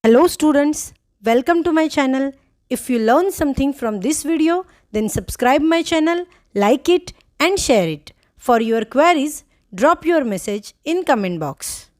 Hello students, welcome to my channel. If you learn something from this video, then subscribe my channel, like it and share it. For your queries, drop your message in comment box.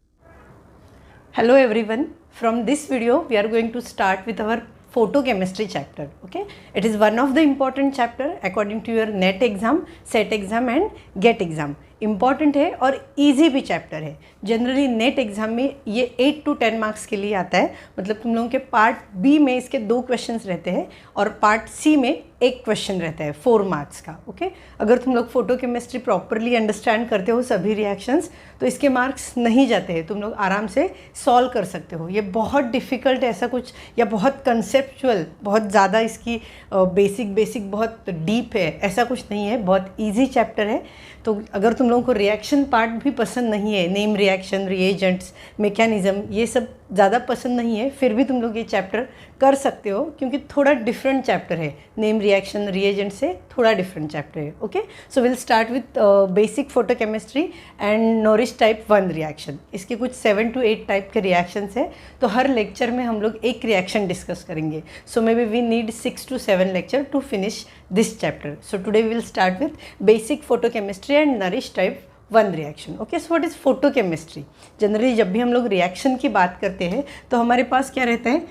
Hello everyone, from this video we are going to start with our photochemistry chapter. Okay, it is one of the important chapter according to your NET exam, SET exam and GATE exam. Important है और easy भी chapter है. Generally net exam में ये 8 to 10 marks के लिए आता है. मतलब तुम लोगों के पार्ट बी में इसके 2 क्वेश्चंस रहते हैं और पार्ट सी में एक क्वेश्चन रहता है 4 मार्क्स का. ओके, अगर तुम लोग फोटो केमिस्ट्री प्रॉपरली अंडरस्टैंड करते हो सभी रिएक्शंस तो इसके मार्क्स नहीं जाते हैं. तुम लोग आराम से सॉल्व कर सकते हो. ये बहुत डिफ़िकल्ट ऐसा कुछ या बहुत कंसेप्चुअल, बहुत ज़्यादा इसकी बेसिक बहुत डीप है ऐसा कुछ नहीं है. बहुत ईजी चैप्टर है. तो अगर तुम लोगों को रिएक्शन पार्ट भी पसंद नहीं है, नेम रिएक्शन, रिएजेंट्स, मैकेनिज्म, ये सब ज़्यादा पसंद नहीं है, फिर भी तुम लोग ये चैप्टर कर सकते हो क्योंकि थोड़ा डिफरेंट चैप्टर है. नेम रिएक्शन रिएजेंट से थोड़ा डिफरेंट चैप्टर है. Okay, so will start with basic photochemistry and Norrish type 1 reaction. इसके कुछ 7 to 8 टाइप के रिएक्शंस है. तो हर लेक्चर में हम लोग एक रिएक्शन डिस्कस करेंगे. So maybe we need 6 to 7 lecture to finish this chapter. So today we will start with basic photochemistry and Norrish type 1 reaction. Okay, so what is photochemistry? Generally जब भी हम लोग reaction की बात करते हैं तो हमारे पास क्या रहता है?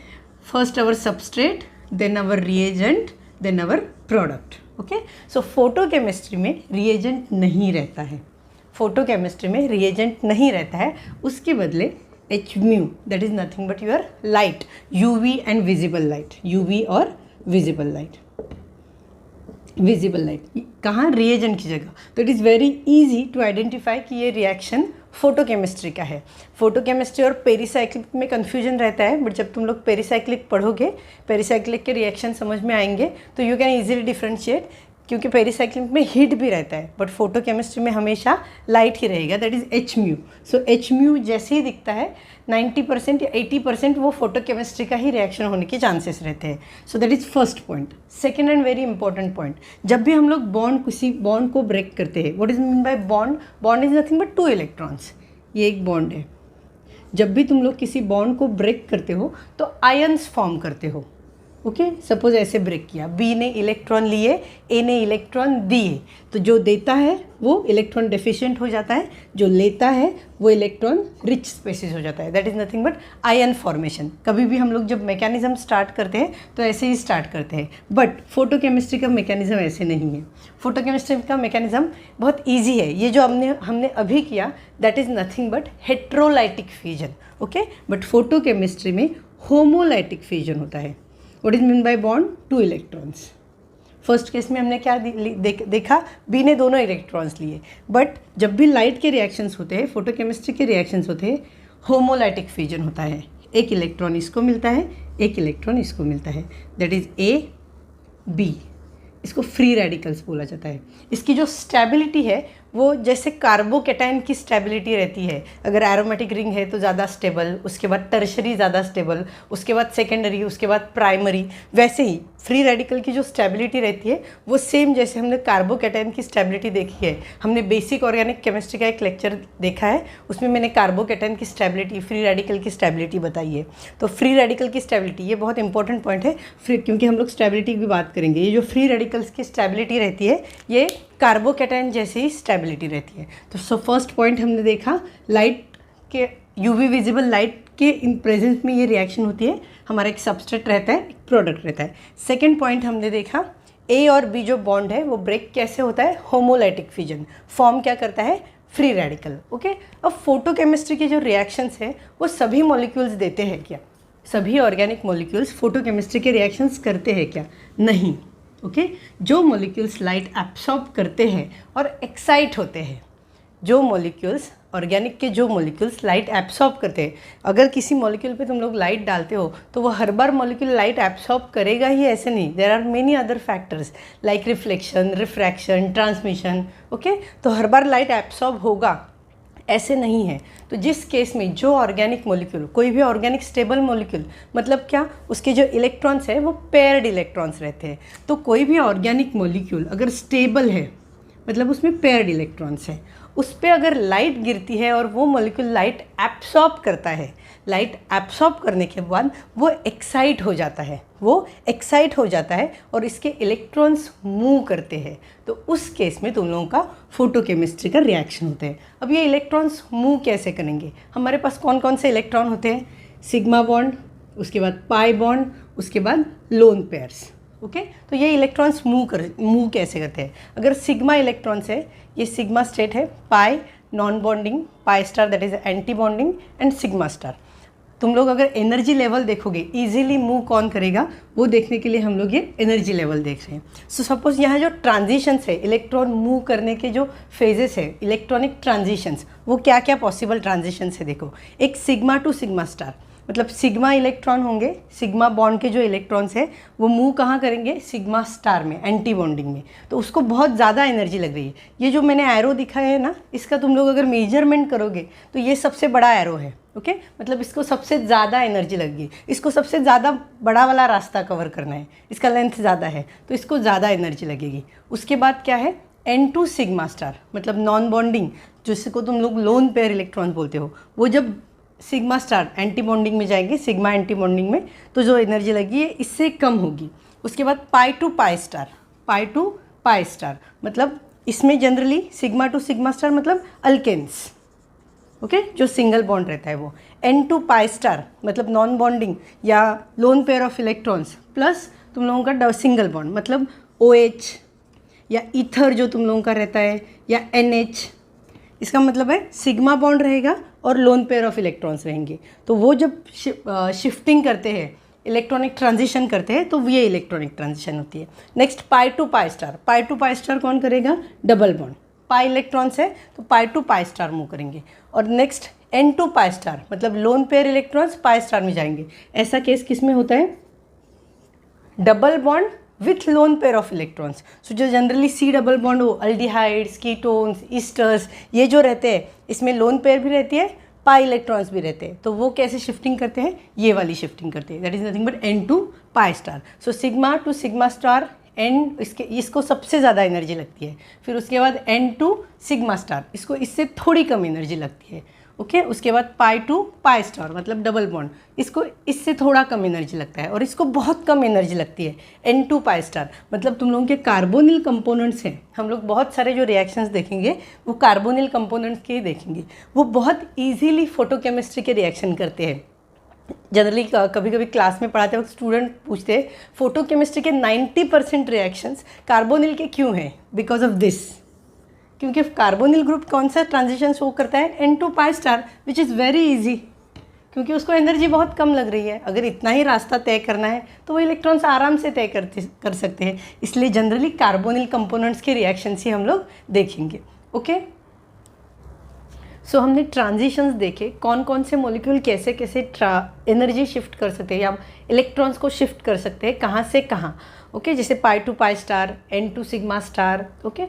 First our substrate, then our reagent, then our product. Okay, so photochemistry में रिएजेंट नहीं रहता है. फोटोकेमिस्ट्री में रिएजेंट नहीं रहता है. उसके बदले H mu, that is nothing but your light, UV and visible light. UV और विजिबल लाइट. विजिबल लाइट कहाँ? रिएजेंट की जगह. तो it is very easy to identify कि ये रिएक्शन फोटोकेमिस्ट्री का है. फोटोकेमिस्ट्री और पेरिसाइक्लिक में कन्फ्यूजन रहता है, बट जब तुम लोग पेरिसाइक्लिक पढ़ोगे, पेरिसाइक्लिक के रिएक्शन समझ में आएंगे तो यू कैन ईजिली डिफ्रेंशिएट. क्योंकि पेरिसाइक्लिक में हीट भी रहता है बट फोटोकेमिस्ट्री में हमेशा लाइट ही रहेगा. That is H mu. So H mu जैसे ही दिखता है 90% या 80% वो फोटोकेमिस्ट्री का ही रिएक्शन होने के चांसेस रहते हैं. सो that is first point. Second and very important point, जब भी हम लोग किसी बॉन्ड को ब्रेक करते हैं, what is mean by bond? Bond is nothing but 2 electrons. ये एक बॉन्ड है. जब भी तुम लोग किसी बॉन्ड को ब्रेक करते हो तो आयन्स फॉर्म करते हो. ओके, सपोज ऐसे ब्रेक किया, बी ने इलेक्ट्रॉन लिए, ए ने इलेक्ट्रॉन दिए, तो जो देता है वो इलेक्ट्रॉन डेफिशिएंट हो जाता है, जो लेता है वो इलेक्ट्रॉन रिच स्पेसिस हो जाता है. That is nothing but ion formation. कभी भी हम लोग जब मैकेनिज्म स्टार्ट करते हैं तो ऐसे ही स्टार्ट करते हैं. बट फोटोकेमिस्ट्री का मैकेनिज्म ऐसे नहीं है. फोटोकेमिस्ट्री का मैकेनिज्म बहुत ईजी है. ये जो हमने अभी किया that is nothing but heterolytic fusion. Okay, but photochemistry में होमोलाइटिक फ्यूजन होता है. What is mean by bond? 2 electrons. First case में हमने क्या देखा? बी ने दोनों इलेक्ट्रॉन्स लिए. बट जब भी लाइट के रिएक्शंस होते हैं, फोटोकेमिस्ट्री के रिएक्शंस होते हैं, होमोलाइटिक फ्यूजन होता है. एक इलेक्ट्रॉन इसको मिलता है, एक इलेक्ट्रॉन इसको मिलता है. That is A B. इसको फ्री रेडिकल्स बोला जाता है. इसकी जो स्टेबिलिटी है वो जैसे कार्बोकेटाइन की स्टेबिलिटी रहती है. अगर एरोमेटिक रिंग है तो ज़्यादा स्टेबल, उसके बाद टर्शरी ज़्यादा स्टेबल, उसके बाद सेकेंडरी, उसके बाद प्राइमरी, वैसे ही फ्री रेडिकल की जो स्टेबिलिटी रहती है वो सेम जैसे हमने कार्बोकेटाइन की स्टेबिलिटी देखी है. हमने बेसिक ऑर्गेनिक केमिस्ट्री का एक लेक्चर देखा है, उसमें मैंने कार्बोकेटाइन की स्टेबिलिटी, फ्री रेडिकल की स्टेबिलिटी बताई है. तो फ्री रेडिकल की स्टेबिलिटी ये बहुत इंपॉर्टेंट पॉइंट है क्योंकि हम लोग स्टेबिलिटी की बात करेंगे. ये जो फ्री रेडिकल्स की स्टेबिलिटी रहती है ये कार्बोकेटाइन जैसी ही स्टेबिलिटी रहती है. तो सो फर्स्ट पॉइंट हमने देखा, लाइट के यूवी विजिबल लाइट के इन प्रेजेंस में ये रिएक्शन होती है. हमारा एक सबस्ट्रेट रहता है, एक प्रोडक्ट रहता है. सेकेंड पॉइंट हमने देखा, ए और बी जो बॉन्ड है वो ब्रेक कैसे होता है? Homolytic fusion. फॉर्म क्या करता है? Free radical. ओके, अब फोटोकेमिस्ट्री के जो रिएक्शंस है वो सभी मॉलिक्यूल्स देते हैं क्या? सभी ऑर्गेनिक मॉलिक्यूल्स फोटोकेमिस्ट्री के रिएक्शंस करते हैं क्या? नहीं. ओके, जो मॉलिक्यूल्स लाइट एब्सॉर्ब करते हैं और एक्साइट होते हैं, जो मॉलिक्यूल्स ऑर्गेनिक के जो मॉलिक्यूल्स लाइट एब्सॉर्ब करते हैं, अगर किसी मॉलिक्यूल पे तुम लोग लाइट डालते हो तो वो हर बार मॉलिक्यूल लाइट एब्सॉर्ब करेगा ही ऐसे नहीं. There are many other factors like reflection, refraction, transmission. Okay, तो हर बार लाइट एब्सॉर्ब होगा ऐसे नहीं है. तो जिस केस में जो ऑर्गेनिक मॉलिक्यूल, कोई भी ऑर्गेनिक स्टेबल मॉलिक्यूल, मतलब क्या, उसके जो इलेक्ट्रॉन्स है वो पेयर्ड इलेक्ट्रॉन्स रहते हैं. तो कोई भी ऑर्गेनिक मॉलिक्यूल अगर स्टेबल है मतलब उसमें पेयर्ड इलेक्ट्रॉन्स है, उस पर अगर लाइट गिरती है और वो मॉलिक्यूल लाइट एब्सॉर्ब करता है, लाइट एब्सॉर्ब करने के बाद वो एक्साइट हो जाता है, और इसके इलेक्ट्रॉन्स मूव करते हैं। तो उस केस में तुम लोगों का फोटोकेमिस्ट्री का रिएक्शन होता है। अब ये इलेक्ट्रॉन्स मूव कैसे करेंगे? हमारे पास कौन कौन से इलेक्ट्रॉन होते हैं? सिग्मा बॉन्ड, उसके बाद पाई बॉन्ड, उसके बाद लोन पेयर्स। ओके, तो ये इलेक्ट्रॉन्स मूव कैसे करते हैं? अगर सिग्मा इलेक्ट्रॉन्स है, ये सिग्मा स्टेट है, pi non bonding, pi star that is anti bonding, and sigma star. तुम लोग अगर एनर्जी लेवल देखोगे, इजीली मूव कौन करेगा वो देखने के लिए हम लोग ये एनर्जी लेवल देख रहे हैं। सो सपोज यहाँ जो ट्रांजिशंस है, इलेक्ट्रॉन मूव करने के जो फेजेस है, इलेक्ट्रॉनिक ट्रांजिशंस, वो क्या क्या पॉसिबल ट्रांजिशंस है देखो। एक सिग्मा टू सिग्मा स्टार, मतलब सिग्मा इलेक्ट्रॉन होंगे, सिग्मा बॉन्ड के जो इलेक्ट्रॉन्स है वो मूव कहाँ करेंगे? सिग्मा स्टार में, एंटी बॉन्डिंग में। तो उसको बहुत ज़्यादा एनर्जी लग रही है। ये जो मैंने एरो दिखाया है ना, इसका तुम लोग अगर मेजरमेंट करोगे तो ये सबसे बड़ा एरो है। ओके, मतलब इसको सबसे ज़्यादा एनर्जी लगी, इसको सबसे ज़्यादा बड़ा वाला रास्ता कवर करना है, इसका लेंथ ज़्यादा है तो इसको ज़्यादा एनर्जी लगेगी। उसके बाद क्या है? N2 सिग्मा स्टार, मतलब नॉन बॉन्डिंग, जिसको तुम लोग लोन पेयर इलेक्ट्रॉन बोलते हो, वो जब सिग्मा स्टार एंटी बॉन्डिंग में जाएंगे, सिग्मा एंटी बॉन्डिंग में, तो जो एनर्जी लगी है इससे कम होगी। उसके बाद पाई टू पाई स्टार, मतलब इसमें generally sigma two sigma star मतलब अल्केन्स, ओके, जो सिंगल बॉन्ड रहता है वो। N2 पाई स्टार मतलब नॉन बॉन्डिंग या loan pair of electrons, plus तुम लोगों का सिंगल बॉन्ड मतलब OH या ईथर जो तुम लोगों का रहता है, या NH। इसका मतलब है सिग्मा बॉन्ड रहेगा और लोन पेयर ऑफ इलेक्ट्रॉन्स रहेंगे। तो वो जब शिफ्टिंग करते हैं, इलेक्ट्रॉनिक ट्रांजिशन करते हैं, तो ये इलेक्ट्रॉनिक ट्रांजिशन होती है। Next pi to pi star कौन करेगा? डबल बॉन्ड, पाई इलेक्ट्रॉन्स है तो pi to pi star move करेंगे। और नेक्स्ट N2 पाई स्टार मतलब lone pair electrons pi star में जाएंगे। ऐसा केस किस में होता है? Double bond with lone pair of electrons. So जो जनरली C डबल बॉन्ड हो, अल्डिहाइड्स, कीटोन्स, ईस्टर्स, ये जो रहते हैं इसमें लोन पेयर भी रहती है, पाई इलेक्ट्रॉन्स भी रहते हैं। तो वो कैसे शिफ्टिंग करते हैं? ये वाली शिफ्टिंग करते हैं, that is nothing but N2 pi star. So sigma two sigma star इसको सबसे ज़्यादा एनर्जी लगती है। फिर उसके बाद N2 सिग्मा स्टार, इसको इससे थोड़ी कम एनर्जी लगती है। ओके, उसके बाद पाई टू पाई स्टार मतलब डबल बॉन्ड, इसको इससे थोड़ा कम एनर्जी लगता है, और इसको बहुत कम एनर्जी लगती है N2 पाई स्टार। मतलब तुम लोगों के कार्बोनिल कंपोनेंट्स हैं, हम लोग बहुत सारे जो रिएक्शंस देखेंगे वो कार्बोनिल कंपोनेंट्स के ही देखेंगे। वो बहुत ईजीली फोटोकेमिस्ट्री के रिएक्शन करते हैं। जनरली कभी कभी क्लास में पढ़ाते वक्त स्टूडेंट पूछते हैं फोटोकेमिस्ट्री के 90% रिएक्शंस कार्बोनिल के क्यों हैं? बिकॉज ऑफ दिस, क्योंकि कार्बोनिल ग्रुप कौन सा ट्रांजिशन शो करता है? N2 pi star, which is very easy, क्योंकि उसको एनर्जी बहुत कम लग रही है। अगर इतना ही रास्ता तय करना है तो वो इलेक्ट्रॉन्स आराम से तय कर सकते हैं। इसलिए जनरली कार्बोनिल कंपोनेंट्स के रिएक्शंस ही हम लोग देखेंगे। ओके, सो हमने ट्रांजिशंस देखे, कौन कौन से मॉलिक्यूल कैसे कैसे एनर्जी शिफ्ट कर सकते हैं या इलेक्ट्रॉन्स को शिफ्ट कर सकते हैं, कहाँ से कहाँ। ओके, जैसे pi to pi star, N2 sigma star, okay,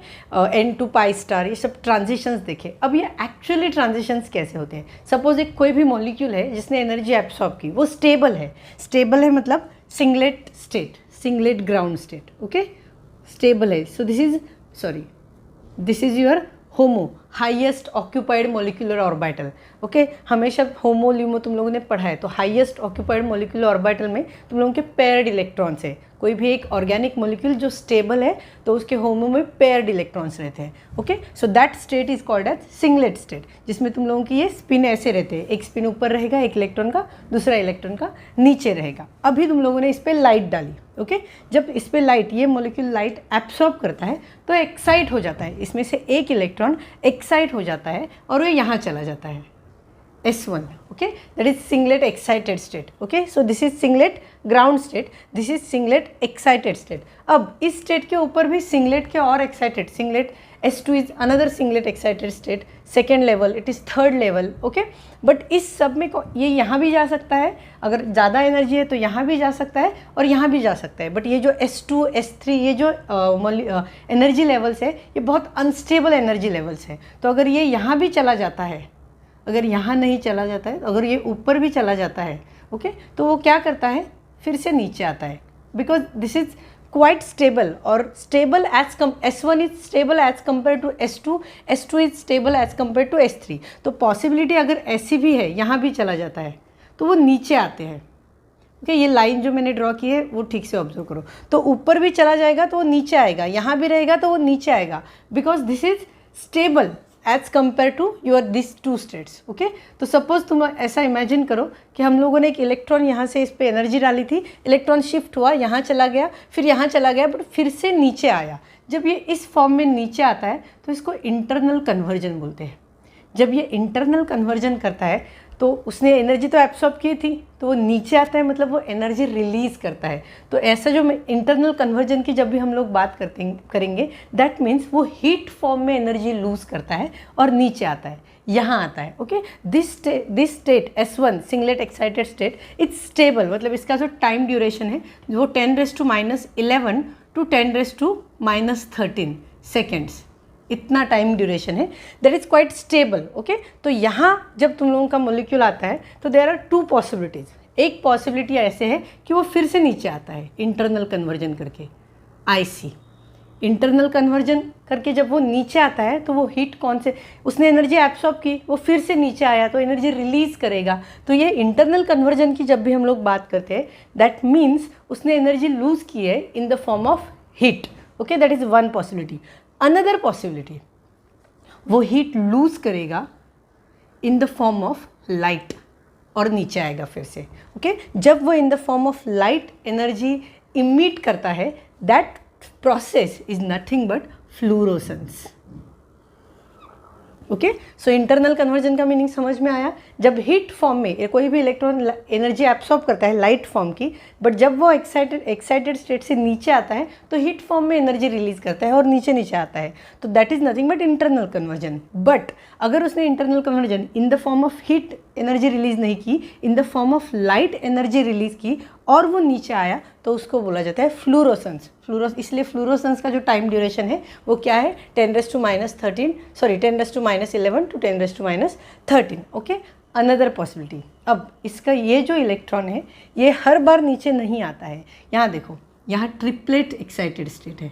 N2 pi star, ये सब ट्रांजिशंस देखे। अब ये एक्चुअली ट्रांजिशंस कैसे होते हैं? सपोज एक कोई भी मॉलिक्यूल है जिसने एनर्जी एब्सॉर्ब की, वो स्टेबल है मतलब singlet state, singlet ground state, okay, stable है। So this is your HOMO, highest occupied molecular orbital. Okay, हमेशा होमो ल्यूमो तुम लोगों ने पढ़ा है, तो हाईएस्ट ऑक्यूपाइड मॉलिक्यूलर ऑर्बिटल में तुम लोगों के पेयर्ड इलेक्ट्रॉन्स है। कोई भी एक ऑर्गेनिक मॉलिक्यूल जो स्टेबल है तो उसके होमो में पेयर्ड इलेक्ट्रॉन्स रहते हैं। Okay, so that state is called as singlet state, जिसमें तुम लोगों की ये स्पिन ऐसे रहते हैं, एक स्पिन ऊपर रहेगा एक इलेक्ट्रॉन का, दूसरा इलेक्ट्रॉन का नीचे रहेगा। अभी तुम लोगों ने इस पर लाइट डाली, ओके, जब इस पर लाइट, ये मॉलिक्यूल लाइट एब्सॉर्ब करता है तो एक्साइट हो जाता है, इसमें से एक इलेक्ट्रॉन एक्साइट हो जाता है और वो यहाँ चला जाता है, S1, okay, that is singlet excited state. Okay, so this is singlet ground state, this is singlet excited state. अब इस स्टेट के ऊपर भी सिंगलेट के और excited, singlet S2 is another singlet excited state, second level, it is third level, okay, but इस सब में ये यहाँ भी जा सकता है, अगर ज़्यादा एनर्जी है तो यहाँ भी जा सकता है और यहाँ भी जा सकता है। बट ये जो S2 S3 ये जो एनर्जी लेवल्स है ये बहुत अनस्टेबल एनर्जी लेवल्स है। तो अगर ये यहाँ भी चला जाता है, अगर यहाँ नहीं चला जाता है, अगर ये ऊपर भी चला जाता है, ओके, तो वो क्या करता है, फिर से नीचे आता है, because this is quite stable, और stable as S1 is stable as compare to S2, S2 is stable as compare to S3। तो पॉसिबिलिटी अगर ऐसी भी है, यहाँ भी चला जाता है, तो वो नीचे आते हैं। ओके, ये लाइन जो मैंने ड्रॉ की है वो ठीक से ऑब्जर्व करो। तो ऊपर भी चला जाएगा तो वो नीचे आएगा, यहाँ भी रहेगा तो वो नीचे आएगा, because this is stable as compare to your this two states. Okay, तो सपोज तुम ऐसा इमेजिन करो कि हम लोगों ने एक इलेक्ट्रॉन यहाँ से इस पर एनर्जी डाली थी, इलेक्ट्रॉन शिफ्ट हुआ, यहाँ चला गया, फिर यहाँ चला गया, बट फिर से नीचे आया। जब ये इस फॉर्म में नीचे आता है तो इसको इंटरनल कन्वर्जन बोलते हैं। जब ये इंटरनल कन्वर्जन करता है तो उसने एनर्जी तो एब्सॉर्ब की थी, तो वो नीचे आता है, मतलब वो एनर्जी रिलीज़ करता है। तो ऐसा जो इंटरनल कन्वर्जन की जब भी हम लोग बात करेंगे, दैट मीन्स वो हीट फॉर्म में एनर्जी लूज़ करता है और नीचे आता है, यहाँ आता है। Okay, this state S1 singlet excited state it's stable, मतलब इसका जो टाइम ड्यूरेशन है वो 10⁻11 टू 10⁻13 सेकेंड्स, इतना टाइम ड्यूरेशन है। That is quite stable. Okay, तो यहाँ जब तुम लोगों का मॉलिक्यूल आता है तो देयर आर टू पॉसिबिलिटीज़। एक पॉसिबिलिटी ऐसे है कि वो फिर से नीचे आता है इंटरनल कन्वर्जन करके, IC इंटरनल कन्वर्जन करके जब वो नीचे आता है तो वो हीट कौन से उसने एनर्जी एब्सॉर्ब की, वो फिर से नीचे आया तो एनर्जी रिलीज़ करेगा। तो ये इंटरनल कन्वर्जन की जब भी हम लोग बात करते हैं, दैट मीन्स उसने एनर्जी लूज़ की है in the form of heat. Okay, that is one possibility. Another possibility, वो हीट लूज़ करेगा in the form of light और नीचे आएगा फिर से। ओके, जब वो in the form of light energy emit करता है, that process is nothing but fluorescence. Okay, so internal conversion का मीनिंग समझ में आया। जब हीट फॉर्म में कोई भी इलेक्ट्रॉन एनर्जी एब्सॉर्ब करता है लाइट फॉर्म की, बट जब वो एक्साइटेड स्टेट से नीचे आता है तो हीट फॉर्म में एनर्जी रिलीज करता है और नीचे आता है, तो that is nothing but internal conversion. But अगर उसने internal conversion in the form of heat energy release नहीं की, इन the form of light energy release की और वो नीचे आया, तो उसको बोला जाता है फ्लूरोसेंस। इसलिए फ्लूरोसेंस का जो टाइम ड्यूरेशन है वो क्या है, 10⁻11 टू 10⁻13। Okay, another possibility. अब इसका ये जो इलेक्ट्रॉन है ये हर बार नीचे नहीं आता है। यहाँ देखो, यहाँ ट्रिपलेट एक्साइटेड स्टेट है,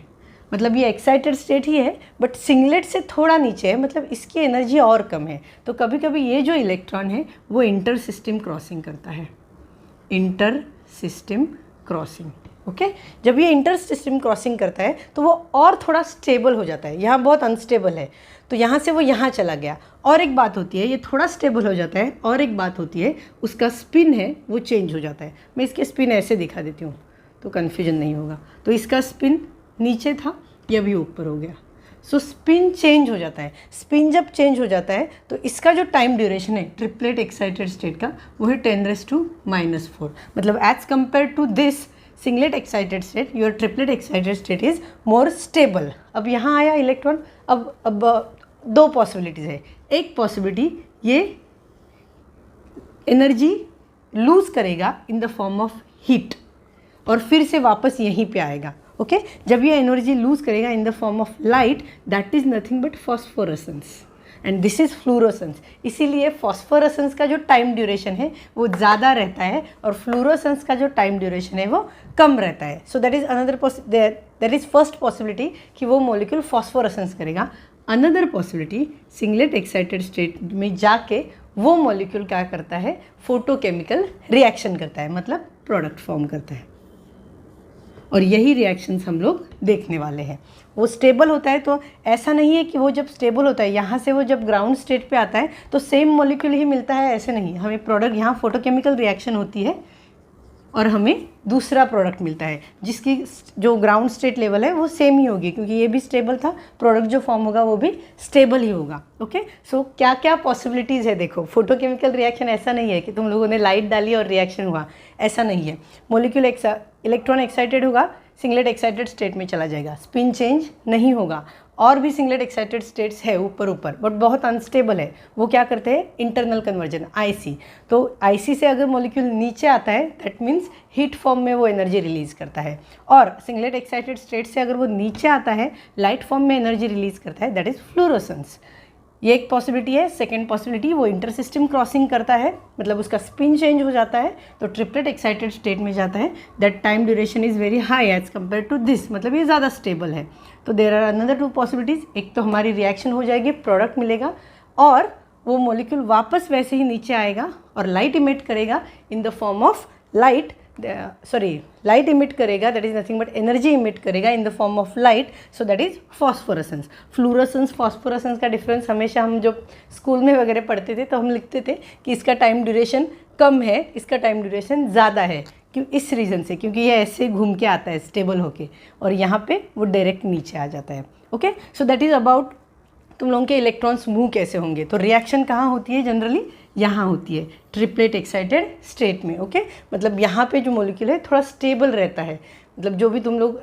मतलब ये एक्साइटेड स्टेट ही है बट सिंगलेट से थोड़ा नीचे है, मतलब इसकी एनर्जी और कम है। तो कभी कभी ये जो इलेक्ट्रॉन है वो इंटर सिस्टम क्रॉसिंग करता है, इंटर सिस्टम क्रॉसिंग। ओके, जब ये इंटर सिस्टम क्रॉसिंग करता है तो वो और थोड़ा स्टेबल हो जाता है। यहाँ बहुत अनस्टेबल है तो यहाँ से वो यहाँ चला गया। और एक बात होती है, ये थोड़ा स्टेबल हो जाता है, और एक बात होती है उसका स्पिन है वो चेंज हो जाता है। मैं इसके स्पिन ऐसे दिखा देती हूँ तो कन्फ्यूजन नहीं होगा। तो इसका स्पिन नीचे था, ये अभी ऊपर हो गया। सो स्पिन चेंज हो जाता है। स्पिन जब चेंज हो जाता है तो इसका जो टाइम ड्यूरेशन है ट्रिपलेट एक्साइटेड स्टेट का वो है 10⁻⁻⁴। मतलब as compare to this singlet excited state, your triplet excited state is more stable. अब यहाँ आया इलेक्ट्रॉन। अब दो पॉसिबिलिटीज़ है। एक पॉसिबिलिटी, ये एनर्जी लूज़ करेगा in the form of heat और फिर से वापस यहीं पे आएगा। ओके, जब ये एनर्जी लूज़ करेगा in the form of light, that is nothing but phosphorescence and this is fluorescence. इसीलिए फॉस्फोरेसेंस का जो टाइम ड्यूरेशन है वो ज़्यादा रहता है और फ्लूरोसेंस का जो टाइम ड्यूरेशन है वो कम रहता है। So that is another that is first possibility कि वो मॉलिक्यूल फॉस्फोरेसेंस करेगा। Another possibility, singlet excited state में जाके वो मॉलिक्यूल क्या करता है, फोटोकेमिकल रिएक्शन करता है, मतलब प्रोडक्ट फॉर्म करता है। और यही रिएक्शंस हम लोग देखने वाले हैं। वो स्टेबल होता है, तो ऐसा नहीं है कि वो जब स्टेबल होता है यहाँ से वो जब ग्राउंड स्टेट पे आता है तो सेम मॉलिक्यूल ही मिलता है, ऐसे नहीं। हमें प्रोडक्ट, यहाँ फोटोकेमिकल रिएक्शन होती है और हमें दूसरा प्रोडक्ट मिलता है जिसकी जो ग्राउंड स्टेट लेवल है वो सेम ही होगी, क्योंकि ये भी स्टेबल था, प्रोडक्ट जो फॉर्म होगा वो भी स्टेबल ही होगा। ओके, सो क्या क्या पॉसिबिलिटीज़ है देखो। फोटोकेमिकल रिएक्शन ऐसा नहीं है कि तुम लोगों ने लाइट डाली और रिएक्शन हुआ, ऐसा नहीं है। मॉलिक्यूल इलेक्ट्रॉन एक्साइटेड होगा, सिंगलेट एक्साइटेड स्टेट में चला जाएगा, स्पिन चेंज नहीं होगा। और भी सिंगलेट एक्साइटेड स्टेट्स है ऊपर बट बहुत अनस्टेबल है, वो क्या करते हैं, इंटरनल कन्वर्जन, IC। तो IC से अगर मॉलिक्यूल नीचे आता है दैट मीन्स हीट फॉर्म में वो एनर्जी रिलीज़ करता है। और सिंगलेट एक्साइटेड स्टेट से अगर वो नीचे आता है, लाइट फॉर्म में एनर्जी रिलीज़ करता है, दैट इज़ फ्लूरोसेंस। ये एक पॉसिबिलिटी है। सेकेंड पॉसिबिलिटी, वो इंटर सिस्टम क्रॉसिंग करता है, मतलब उसका स्पिन चेंज हो जाता है तो ट्रिपलेट एक्साइटेड स्टेट में जाता है। That time duration is very high as compare to this, मतलब ये ज़्यादा स्टेबल है। तो there are another two possibilities. एक तो हमारी रिएक्शन हो जाएगी, प्रोडक्ट मिलेगा, और वो मॉलिक्यूल वापस वैसे ही नीचे आएगा और लाइट इमिट करेगा in the form of light, light emit करेगा, that is nothing but energy emit करेगा in the form of light, so that is phosphorescence. Fluorescence phosphorescence का डिफरेंस हमेशा हम जब स्कूल में वगैरह पढ़ते थे तो हम लिखते थे कि इसका टाइम ड्यूरेशन कम है, इसका टाइम ड्यूरेशन ज़्यादा है, क्यों? इस रीज़न से, क्योंकि ये ऐसे घूम के आता है स्टेबल होके, और यहाँ पे वो डायरेक्ट नीचे आ जाता है। Okay, so that is about तुम लोगों के इलेक्ट्रॉन्स मूव कैसे होंगे। तो रिएक्शन कहाँ होती है जनरली? यहाँ होती है, ट्रिपलेट एक्साइटेड स्टेट में। ओके, मतलब यहाँ पे जो मॉलिक्यूल है थोड़ा स्टेबल रहता है, मतलब जो भी तुम लोग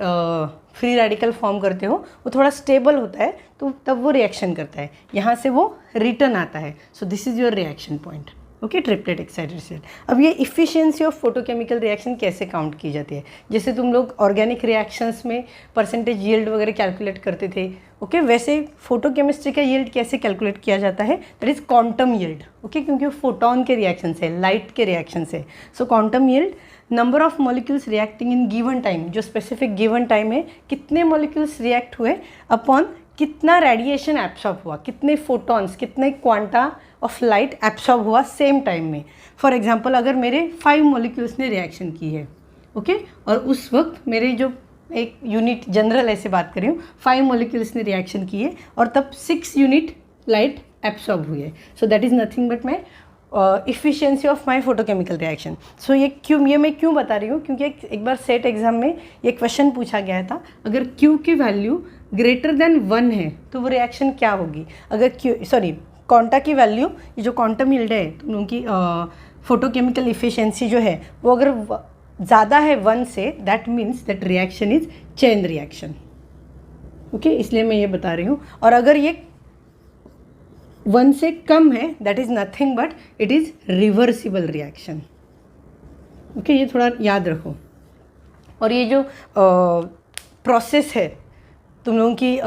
फ्री रेडिकल फॉर्म करते हो वो थोड़ा स्टेबल होता है, तो तब वो रिएक्शन करता है, यहाँ से वो रिटर्न आता है। So this is your reaction point. Okay, triplet excited state. अब ये इफ़िशियंसी ऑफ फोटोकेमिकल रिएक्शन कैसे काउंट की जाती है? जैसे तुम लोग ऑर्गेनिक रिएक्शंस में परसेंटेज यील्ड वगैरह कैलकुलेट करते थे, ओके, वैसे फोटोकेमिस्ट्री का यील्ड कैसे कैलकुलेट किया जाता है? That is quantum yield. Okay, क्योंकि वो फोटोन के रिएक्शन से, लाइट के रिएक्शन से। सो quantum yield, number of molecules reacting in given time, जो स्पेसिफिक गिवन टाइम है कितने मॉलिक्यूल्स रिएक्ट हुए अपॉन कितना रेडिएशन एब्सॉर्ब हुआ, कितने फोटॉन्स, कितने क्वांटा ऑफ लाइट एब्सॉर्ब हुआ सेम टाइम में। फॉर एग्जांपल, अगर मेरे 5 मॉलिक्यूल्स ने रिएक्शन की है, ओके, और उस वक्त मेरे जो एक यूनिट, जनरल ऐसे बात कर रही हूँ, 5 मॉलिक्यूल्स ने रिएक्शन की है और तब 6 यूनिट लाइट एब्सॉर्ब हुई है। So that is nothing but my efficiency of my photochemical reaction. So ये मैं क्यों बता रही हूँ? क्योंकि एक बार सेट एग्जाम में ये क्वेश्चन पूछा गया था, अगर Q की वैल्यू ग्रेटर देन 1 है तो वो रिएक्शन क्या होगी? अगर क्वांटा की वैल्यू, ये जो क्वांटम यील्ड है तुम लोगों की फोटोकेमिकल इफ़िशियंसी जो है वो अगर ज़्यादा है 1 से, that means that reaction is chain reaction. Okay, इसलिए मैं ये बता रही हूँ। और अगर ये 1 से कम है, that is nothing but it is reversible reaction. Okay, ये थोड़ा याद रखो। और ये जो प्रोसेस है तुम लोगों की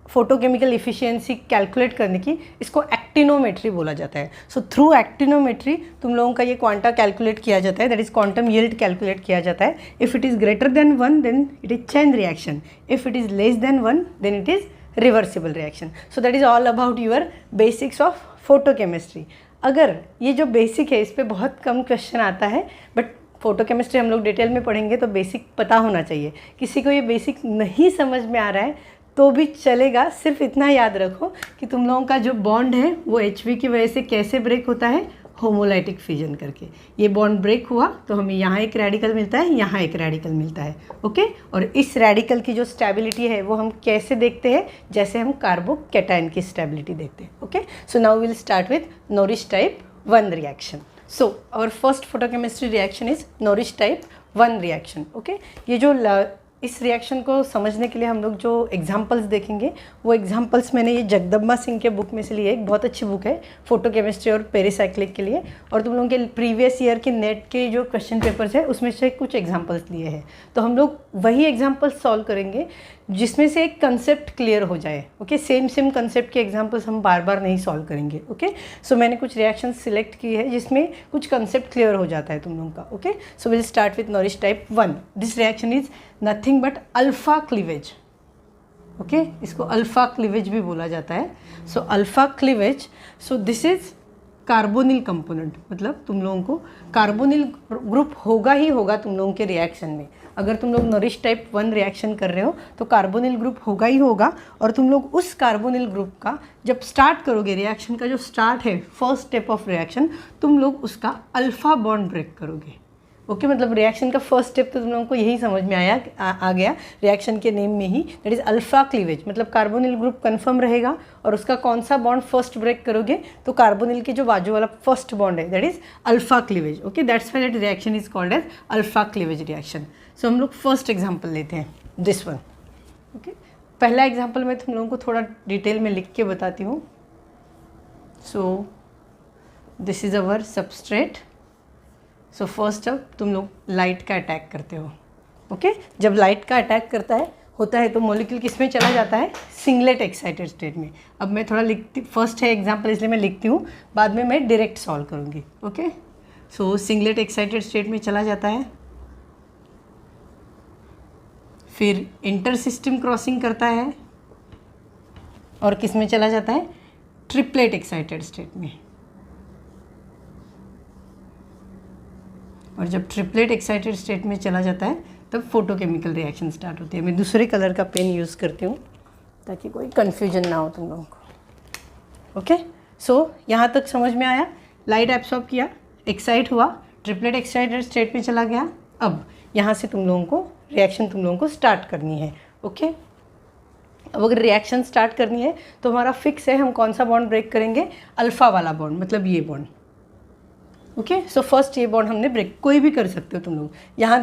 फोटोकेमिकल इफ़िशियंसी कैलकुलेट करने की, इसको एक्टिनोमेट्री बोला जाता है। सो थ्रू एक्टिनोमेट्री तुम लोगों का ये क्वांटा कैलकुलेट किया जाता है, that is quantum yield calculate किया जाता है। If it is greater than 1 then it is chain reaction, if it is less than 1 then it is reversible reaction. So that is all about your basics of photochemistry. अगर ये जो basic है इस पर बहुत कम क्वेश्चन आता है, but photochemistry हम लोग डिटेल में पढ़ेंगे तो बेसिक पता होना चाहिए। किसी को ये बेसिक नहीं समझ में आ रहा है तो भी चलेगा, सिर्फ इतना याद रखो कि तुम लोगों का जो बॉन्ड है वो HV की वजह से कैसे ब्रेक होता है? होमोलाइटिक फिजन करके। ये बॉन्ड ब्रेक हुआ तो हमें यहाँ एक रेडिकल मिलता है, यहाँ एक रेडिकल मिलता है। ओके, और इस रेडिकल की जो स्टेबिलिटी है वो हम कैसे देखते हैं? जैसे हम कार्बोकैटायन की स्टेबिलिटी देखते हैं। Okay, so now will start with Norrish type 1 reaction. So our first photochemistry reaction is Norrish type 1 reaction. Okay, ये जो इस रिएक्शन को समझने के लिए हम लोग जो एग्जांपल्स देखेंगे वो एग्जांपल्स मैंने ये जगदम्बा सिंह के बुक में से लिए। एक बहुत अच्छी बुक है फोटोकेमिस्ट्री और पेरिसाइक्लिक के लिए, और तुम लोगों के प्रीवियस ईयर के नेट के जो क्वेश्चन पेपर्स है उसमें से कुछ एग्जांपल्स लिए हैं। तो हम लोग वही एग्जांपल्स सॉल्व करेंगे जिसमें से एक कंसेप्ट क्लियर हो जाए। ओके, सेम कंसेप्ट के एग्जांपल्स हम बार बार नहीं सॉल्व करेंगे। ओके, सो मैंने कुछ रिएक्शन सिलेक्ट की है जिसमें कुछ कंसेप्ट क्लियर हो जाता है तुम लोगों का। Okay, so will start with Norrish type 1। This reaction is nothing but alpha cleavage. Okay, इसको अल्फा क्लीवेज भी बोला जाता है। So alpha cleavage, so this is carbonyl component, मतलब तुम लोगों को कार्बोनिल ग्रुप होगा ही होगा तुम लोगों के रिएक्शन में। अगर तुम लोग नॉरिश टाइप 1 रिएक्शन कर रहे हो तो कार्बोनिल ग्रुप होगा ही होगा, और तुम लोग उस कार्बोनिल ग्रुप का जब स्टार्ट करोगे, रिएक्शन का जो स्टार्ट है फर्स्ट स्टेप ऑफ रिएक्शन, तुम लोग उसका अल्फा बॉन्ड ब्रेक करोगे। ओके, मतलब रिएक्शन का फर्स्ट स्टेप तो तुम लोगों को यही समझ में आ गया रिएक्शन के नेम में ही, दैट इज़ अल्फा क्लीवेज। मतलब कार्बोनिल ग्रुप कन्फर्म रहेगा और उसका कौन सा बॉन्ड फर्स्ट ब्रेक करोगे तो कार्बोनिल के जो बाजू वाला फर्स्ट बॉन्ड है that is alpha cleavage. Okay, that's why that reaction is called as alpha cleavage reaction. So हम लोग फर्स्ट एग्जाम्पल लेते हैं, दिस वन। ओके, पहला एग्जाम्पल मैं तुम लोगों को थोड़ा डिटेल में लिख के बताती हूँ। So this is our substrate. So first अब तुम लोग लाइट का अटैक करते हो। ओके, जब लाइट का अटैक होता है तो मॉलिक्यूल किस में चला जाता है? सिंगलेट एक्साइटेड स्टेट में। अब मैं थोड़ा फर्स्ट है एग्जांपल इसलिए मैं लिखती हूँ, बाद में मैं डायरेक्ट सॉल्व करूँगी। ओके, सो सिंगलेट एक्साइटेड स्टेट में चला जाता है, फिर इंटर सिस्टम क्रॉसिंग करता है और किस में चला जाता है? ट्रिपलेट एक्साइटेड स्टेट में। और जब ट्रिपलेट एक्साइटेड स्टेट में चला जाता है तब फोटोकेमिकल रिएक्शन स्टार्ट होती है। मैं दूसरे कलर का पेन यूज़ करती हूँ ताकि कोई कन्फ्यूजन ना हो तुम लोगों को। ओके, सो यहाँ तक समझ में आया? लाइट एब्सॉर्ब किया, एक्साइट हुआ, ट्रिपलेट एक्साइटेड स्टेट में चला गया। अब यहाँ से तुम लोगों को रिएक्शन तुम लोगों को स्टार्ट करनी है। ओके, अब अगर रिएक्शन स्टार्ट करनी है तो हमारा फिक्स है, हम कौन सा बॉन्ड ब्रेक करेंगे? अल्फ़ा वाला बॉन्ड, मतलब ये बॉन्ड। ओके, सो फर्स्ट ये बॉन्ड हमने ब्रेक, कोई भी कर सकते हो तुम लोग। यहाँ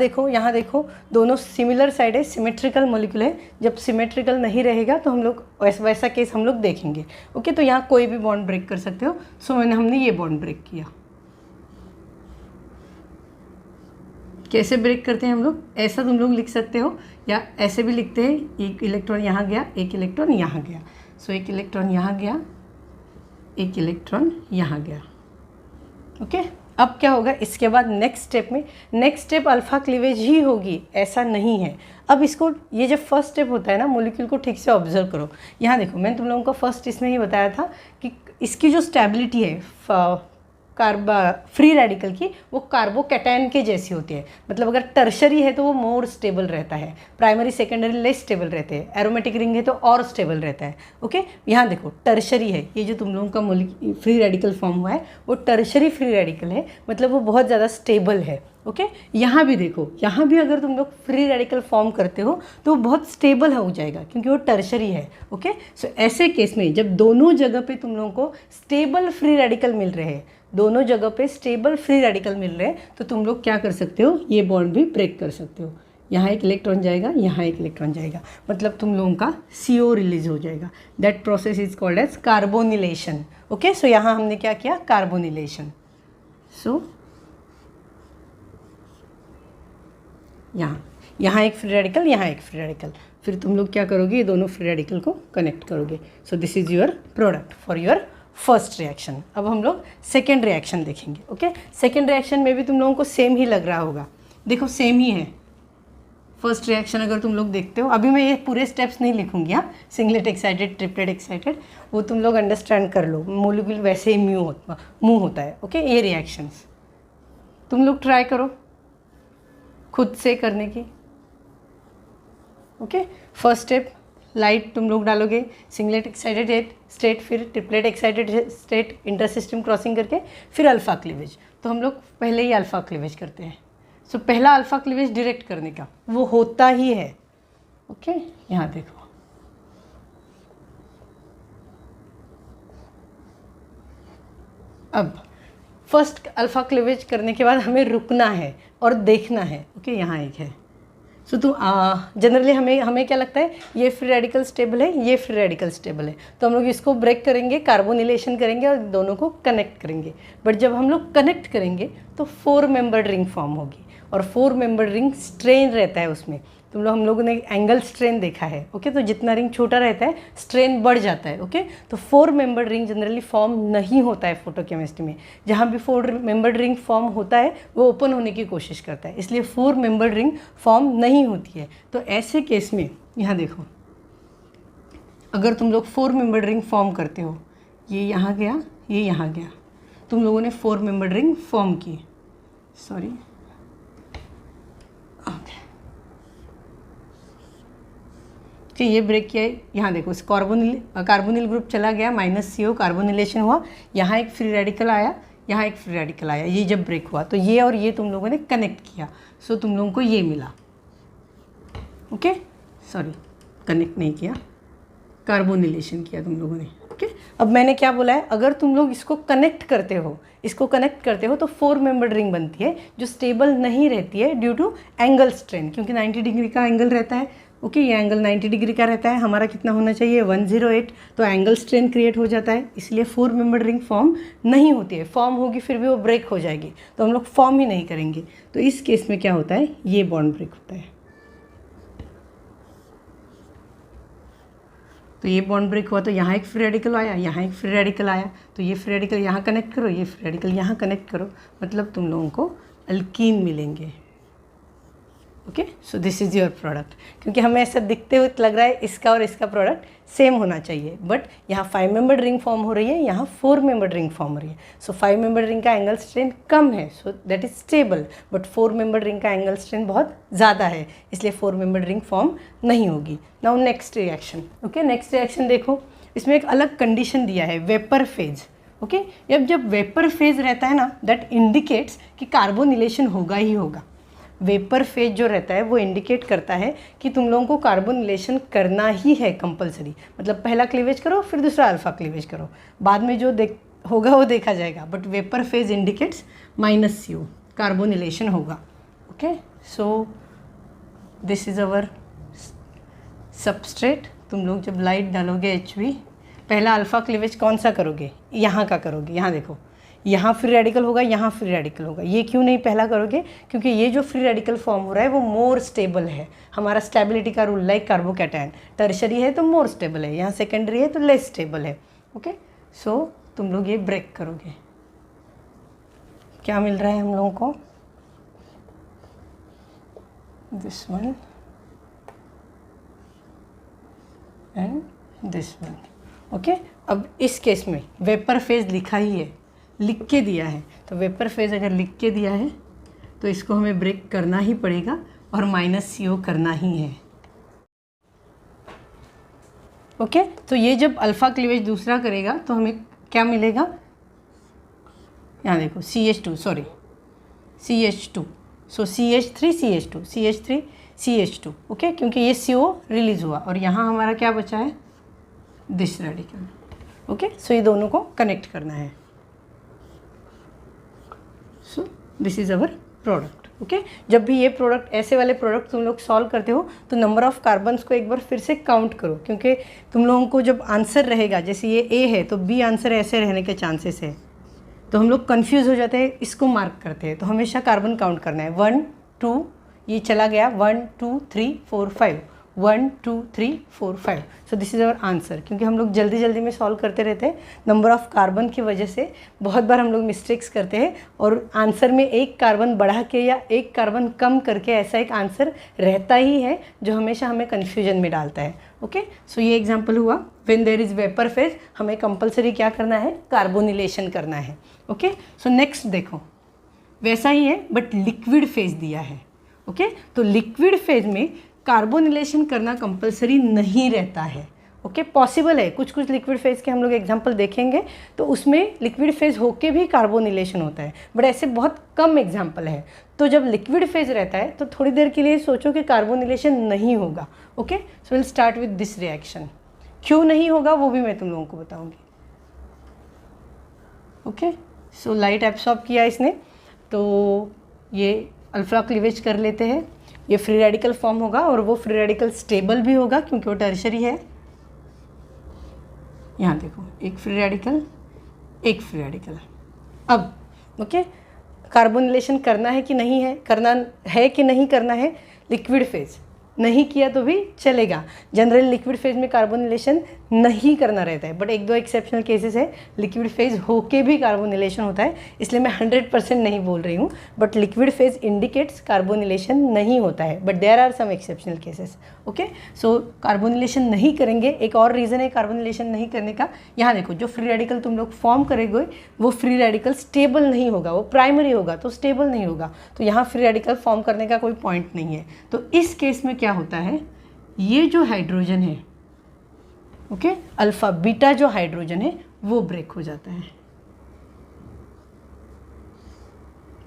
देखो, दोनों सिमिलर साइड है, सिमेट्रिकल मॉलिक्यूल है। जब सिमेट्रिकल नहीं रहेगा तो हम लोग वैसा केस हम लोग देखेंगे। ओके, तो यहाँ कोई भी बॉन्ड ब्रेक कर सकते हो। सो हमने ये बॉन्ड ब्रेक किया। कैसे ब्रेक करते हैं हम लोग? ऐसा तुम लोग लिख सकते हो या ऐसे भी लिखते हैं, एक इलेक्ट्रॉन यहाँ गया, एक इलेक्ट्रॉन यहाँ गया। सो एक इलेक्ट्रॉन यहाँ गया, एक इलेक्ट्रॉन यहाँ गया। ओके, अब क्या होगा इसके बाद नेक्स्ट स्टेप अल्फ़ा क्लीवेज ही होगी, ऐसा नहीं है। अब इसको, ये जब फर्स्ट स्टेप होता है ना, मॉलिक्यूल को ठीक से ऑब्जर्व करो। यहाँ देखो, मैंने तुम लोगों को फर्स्ट इसमें ही बताया था कि इसकी जो स्टेबिलिटी है फ्री रेडिकल की, वो कार्बोकैटायन के जैसी होती है। मतलब अगर टर्शरी है तो वो मोर स्टेबल रहता है, प्राइमरी सेकेंडरी लेस स्टेबल रहते हैं, एरोमेटिक रिंग है तो और स्टेबल रहता है। ओके, यहाँ देखो टर्शरी है, ये जो तुम लोगों का फ्री रेडिकल फॉर्म हुआ है वो टर्शरी फ्री रेडिकल है, मतलब वो बहुत ज़्यादा स्टेबल है। ओके, यहाँ भी देखो, यहाँ भी अगर तुम लोग फ्री रेडिकल फॉर्म करते हो तो वो बहुत स्टेबल हो जाएगा क्योंकि वो टर्शरी है। ओके, सो ऐसे केस में जब दोनों जगह पे तुम लोगों को स्टेबल फ्री रेडिकल मिल रहे हैं, दोनों जगह पे स्टेबल फ्री रेडिकल मिल रहे हैं, तो तुम लोग क्या कर सकते हो? ये बॉन्ड भी ब्रेक कर सकते हो। यहाँ एक इलेक्ट्रॉन जाएगा, यहाँ एक इलेक्ट्रॉन जाएगा, मतलब तुम लोगों का CO रिलीज हो जाएगा। That process is called as carbonylation. Okay, so यहाँ हमने क्या किया? कार्बोनिलेशन। सो यहाँ एक फ्री रेडिकल, यहाँ एक फ्री रेडिकल, फिर तुम लोग क्या करोगे? ये दोनों फ्री रेडिकल को कनेक्ट करोगे। So this is your product for your first reaction. अब हम लोग सेकेंड रिएक्शन देखेंगे। ओके, सेकेंड रिएक्शन में भी तुम लोगों को सेम ही लग रहा होगा। देखो सेम ही है फर्स्ट रिएक्शन, अगर तुम लोग देखते हो। अभी मैं ये पूरे स्टेप्स नहीं लिखूंगी, हाँ, सिंगलेट एक्साइटेड, ट्रिपलेट एक्साइटेड, वो तुम लोग अंडरस्टैंड कर लो। मॉलिक्यूल वैसे ही मूव होता है। ओके, ये रिएक्शंस तुम लोग ट्राई करो खुद से करने की। ओके, फर्स्ट स्टेप लाइट तुम लोग डालोगे, सिंगलेट एक्साइटेड स्टेट, फिर triplet excited state, inter system crossing करके फिर अल्फ़ा क्लीवेज। तो हम लोग पहले ही अल्फ़ा क्लीवेज करते हैं। सो पहला अल्फ़ा क्लीवेज डायरेक्ट करने का वो होता ही है। ओके, यहाँ देखो, अब फर्स्ट अल्फ़ा क्लीवेज करने के बाद हमें रुकना है और देखना है। ओके, यहाँ एक है। सो तो जनरली हमें क्या लगता है? ये फ्री रेडिकल स्टेबल है, ये फ्री रेडिकल स्टेबल है, तो हम लोग इसको ब्रेक करेंगे, कार्बोनिलेशन करेंगे और दोनों को कनेक्ट करेंगे। बट जब हम लोग कनेक्ट करेंगे तो 4 मेंबर्ड रिंग फॉर्म होगी, और 4 मेंबर्ड रिंग स्ट्रेन रहता है उसमें। हम लोगों ने एंगल स्ट्रेन देखा है। ओके, तो जितना रिंग छोटा रहता है स्ट्रेन बढ़ जाता है। ओके, तो 4 मेंबर्ड रिंग जनरली फॉर्म नहीं होता है फोटोकेमिस्ट्री में। जहाँ भी 4 मेंबर्ड रिंग फॉर्म होता है वो ओपन होने की कोशिश करता है, इसलिए 4 मेंबर्ड रिंग फॉर्म नहीं होती है। तो ऐसे केस में यहाँ देखो, अगर तुम लोग 4 मेंबर्ड रिंग फॉर्म करते हो, ये यहाँ गया, ये यहाँ गया, तुम लोगों ने 4 मेंबर्ड रिंग फॉर्म की, सॉरी, कि ये ब्रेक किया है। यहाँ देखो, इस कार्बोनिल ग्रुप चला गया, -CO कार्बोनिलेशन हुआ, यहाँ एक फ्री रेडिकल आया, यहाँ एक फ्री रेडिकल आया। ये जब ब्रेक हुआ तो ये और ये तुम लोगों ने कनेक्ट किया, सो तुम लोगों को ये मिला। ओके, सॉरी, कनेक्ट नहीं किया, कार्बोनिलेशन किया तुम लोगों ने। ओके, अब मैंने क्या बोला है? अगर तुम लोग इसको कनेक्ट करते हो तो 4 मेंबर्ड रिंग बनती है जो स्टेबल नहीं रहती है ड्यू टू एंगल स्ट्रेन, क्योंकि 90 डिग्री का एंगल रहता है। ओके, ये एंगल 90 डिग्री का रहता है, हमारा कितना होना चाहिए? 108, तो एंगल स्ट्रेन क्रिएट हो जाता है, इसलिए 4 मेंबर्ड रिंग फॉर्म नहीं होती है। फॉर्म होगी फिर भी वो ब्रेक हो जाएगी, तो हम लोग फॉर्म ही नहीं करेंगे। तो इस केस में क्या होता है? ये बॉन्ड ब्रेक होता है। तो ये बॉन्ड ब्रेक हुआ तो यहाँ एक फ्री रेडिकल आया, यहाँ एक फ्री रेडिकल आया, तो ये फ्री रेडिकल यहाँ कनेक्ट करो, ये फ्री रेडिकल यहाँ कनेक्ट करो, मतलब तुम लोगों को अल्कीन मिलेंगे। Okay, so this is your product. क्योंकि हमें ऐसा दिखते हुए लग रहा है इसका और इसका प्रोडक्ट सेम होना चाहिए, बट यहाँ 5 मेंबर्ड रिंग फॉर्म हो रही है, यहाँ 4 मेंबर्ड रिंग फॉर्म हो रही है। सो 5 मेंबर्ड रिंग का एंगल स्ट्रेंथ कम है, so that is stable, but 4 membered ring का एंगल स्ट्रेंथ बहुत ज़्यादा है, इसलिए 4 मेंबर्ड रिंग फॉर्म नहीं होगी। Now next reaction. Okay, next reaction देखो, इसमें एक अलग कंडीशन दिया है, वेपर फेज। ओके, जब वेपर फेज रहता है ना, दैट इंडिकेट्स कि कार्बोनिलेशन होगा ही होगा। वेपर फेज जो रहता है वो इंडिकेट करता है कि तुम लोगों को कार्बोनिलेशन करना ही है कंपलसरी। मतलब पहला क्लीवेज करो, फिर दूसरा अल्फा क्लीवेज करो, बाद में जो होगा वो देखा जाएगा, but vapour phase indicates -CO, कार्बोनिलेशन होगा। Okay, so this is our substrate. तुम लोग जब लाइट डालोगे HV, पहला अल्फा क्लीवेज कौन सा करोगे? यहाँ का करोगे। यहाँ देखो, यहाँ फ्री रेडिकल होगा, यहाँ फ्री रेडिकल होगा। ये क्यों नहीं पहला करोगे? क्योंकि ये जो फ्री रेडिकल फॉर्म हो रहा है वो मोर स्टेबल है। हमारा स्टेबिलिटी का रूल लाइक कार्बोकैटायन, टर्शरी है तो मोर स्टेबल है, यहाँ सेकेंडरी है तो लेस स्टेबल है। ओके, सो तुम लोग ये ब्रेक करोगे, क्या मिल रहा है हम लोगों को? This one and this one. Okay, अब इस केस में वेपर फेज लिखा ही है, लिख के दिया है, तो वेपर फेज अगर लिख के दिया है तो इसको हमें ब्रेक करना ही पड़ेगा और -CO करना ही है। ओके, तो ये जब अल्फा क्लीवेज दूसरा करेगा तो हमें क्या मिलेगा? यहाँ देखो CH2, सॉरी CH2, सो CH3 CH2 CH3 CH2। Okay, क्योंकि ये CO रिलीज हुआ और यहाँ हमारा क्या बचा है? This radical. ओके, सो ये दोनों को कनेक्ट करना है। So this is our product. Okay, जब भी ये प्रोडक्ट, ऐसे वाले प्रोडक्ट तुम लोग सॉल्व करते हो तो नंबर ऑफ़ कार्बन्स को एक बार फिर से काउंट करो, क्योंकि तुम लोगों को जब आंसर रहेगा, जैसे ये A है तो B आंसर ऐसे रहने के चांसेस है, तो हम लोग कन्फ्यूज़ हो जाते हैं, इसको मार्क करते हैं। तो हमेशा कार्बन काउंट करना है, 1 2, ये चला गया 1 2 3 4 5, 1 2 3 4 5। So this is our answer. क्योंकि हम लोग जल्दी जल्दी में सॉल्व करते रहते हैं, नंबर ऑफ़ कार्बन की वजह से बहुत बार हम लोग मिस्टेक्स करते हैं और आंसर में एक कार्बन बढ़ा के या एक कार्बन कम करके ऐसा एक आंसर रहता ही है जो हमेशा हमें कन्फ्यूजन में डालता है। ओके, सो ये एग्जाम्पल हुआ, when there is vapour phase हमें कंपलसरी क्या करना है? कार्बोनिलेशन करना है। ओके, सो नेक्स्ट देखो, वैसा ही है बट लिक्विड फेज दिया है। ओके, तो लिक्विड फेज में कार्बोनिलेशन करना कंपलसरी नहीं रहता है। ओके, पॉसिबल है, कुछ कुछ लिक्विड फेज के हम लोग एग्जांपल देखेंगे तो उसमें लिक्विड फेज होके भी कार्बोनिलेशन होता है, बट ऐसे बहुत कम एग्जांपल है। तो जब लिक्विड फेज रहता है तो थोड़ी देर के लिए सोचो कि कार्बोनिलेशन नहीं होगा। Okay, so will start with this reaction. क्यों नहीं होगा वो भी मैं तुम लोगों को बताऊँगी। ओके, सो लाइट एब्सॉर्ब किया इसने, तो ये अल्फा क्लीवेज कर लेते हैं, ये फ्री रेडिकल फॉर्म होगा और वो फ्री रेडिकल स्टेबल भी होगा क्योंकि वो टर्शरी है। यहाँ देखो, एक फ्री रेडिकल, एक फ्री रेडिकल। अब ओके, कार्बोनिलेशन करना है कि नहीं है, करना है कि नहीं करना है? लिक्विड फेज नहीं किया तो भी चलेगा। जनरल लिक्विड फेज में कार्बोनिलेशन नहीं करना रहता है, बट एक दो एक्सेप्शनल केसेस है लिक्विड फेज होके भी कार्बोनिलेशन होता है, इसलिए मैं 100% नहीं बोल रही हूँ, but liquid phase indicates carbonylation नहीं होता है, but there are some exceptional cases. Okay, so carbonylation नहीं करेंगे। एक और रीज़न है कार्बोनिलेशन नहीं करने का, यहाँ देखो, जो फ्री रेडिकल तुम लोग फॉर्म करेंगे वो फ्री रेडिकल स्टेबल नहीं होगा, वो प्राइमरी होगा तो स्टेबल नहीं होगा, तो यहाँ फ्री रेडिकल फॉर्म करने का कोई पॉइंट नहीं है। तो इस केस में क्या होता है, ये जो हाइड्रोजन है, ओके, अल्फा बीटा जो हाइड्रोजन है वो ब्रेक हो जाता है।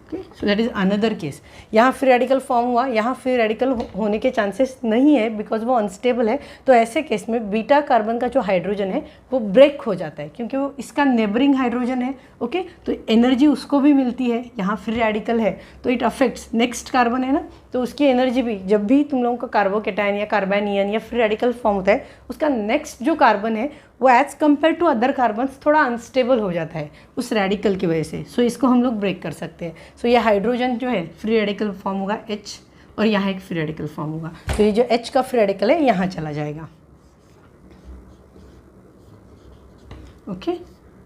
Okay, so that is another case. यहाँ फ्री रेडिकल फॉर्म हुआ, यहाँ फ्री रेडिकल होने के चांसेस नहीं है बिकॉज वो अनस्टेबल है, तो ऐसे केस में बीटा कार्बन का जो हाइड्रोजन है वो ब्रेक हो जाता है क्योंकि वो इसका नेबरिंग हाइड्रोजन है। ओके, तो एनर्जी उसको भी मिलती है, यहाँ फ्री रेडिकल है तो इट अफेक्ट्स नेक्स्ट कार्बन है ना, तो उसकी एनर्जी भी, जब भी तुम लोगों का कार्बोकेटायन या कार्बेनियन या फ्री रेडिकल फॉर्म होता है उसका नेक्स्ट जो कार्बन है वो as compare to other carbons थोड़ा अनस्टेबल हो जाता है उस रेडिकल की वजह से। सो इसको हम लोग ब्रेक कर सकते हैं। सो ये हाइड्रोजन जो है फ्री रेडिकल फॉर्म होगा H, और यहाँ एक फ्री रेडिकल फॉर्म होगा, तो ये जो H का फ्री रेडिकल है यहाँ चला जाएगा। ओके,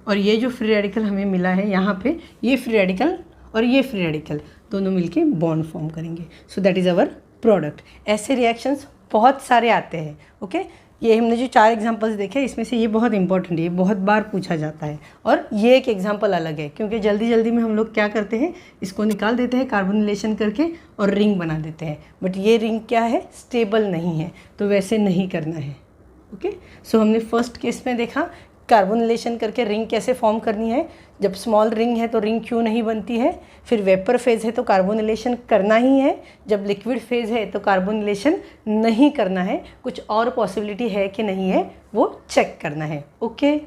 और ये जो फ्री रेडिकल हमें मिला है यहाँ पे, ये फ्री रेडिकल और ये फ्री रेडिकल दोनों मिलके बॉन्ड फॉर्म करेंगे। सो दैट इज़ अवर प्रोडक्ट। ऐसे रिएक्शंस बहुत सारे आते हैं। ओके, ये हमने जो 4 एग्जांपल्स देखे इसमें से ये बहुत इंपॉर्टेंट है, ये बहुत बार पूछा जाता है। और ये एक एग्जांपल अलग है क्योंकि जल्दी जल्दी में हम लोग क्या करते हैं, इसको निकाल देते हैं कार्बोनिलेशन करके और रिंग बना देते हैं। बट ये रिंग क्या है, स्टेबल नहीं है, तो वैसे नहीं करना है। ओके, सो हमने फर्स्ट केस में देखा कार्बोनिलेशन करके रिंग कैसे फॉर्म करनी है। जब स्मॉल रिंग है तो रिंग क्यों नहीं बनती है। फिर वेपर फेज़ है तो कार्बोनिलेशन करना ही है। जब लिक्विड फेज़ है तो कार्बोनिलेशन नहीं करना है। कुछ और पॉसिबिलिटी है कि नहीं है वो चेक करना है। Okay,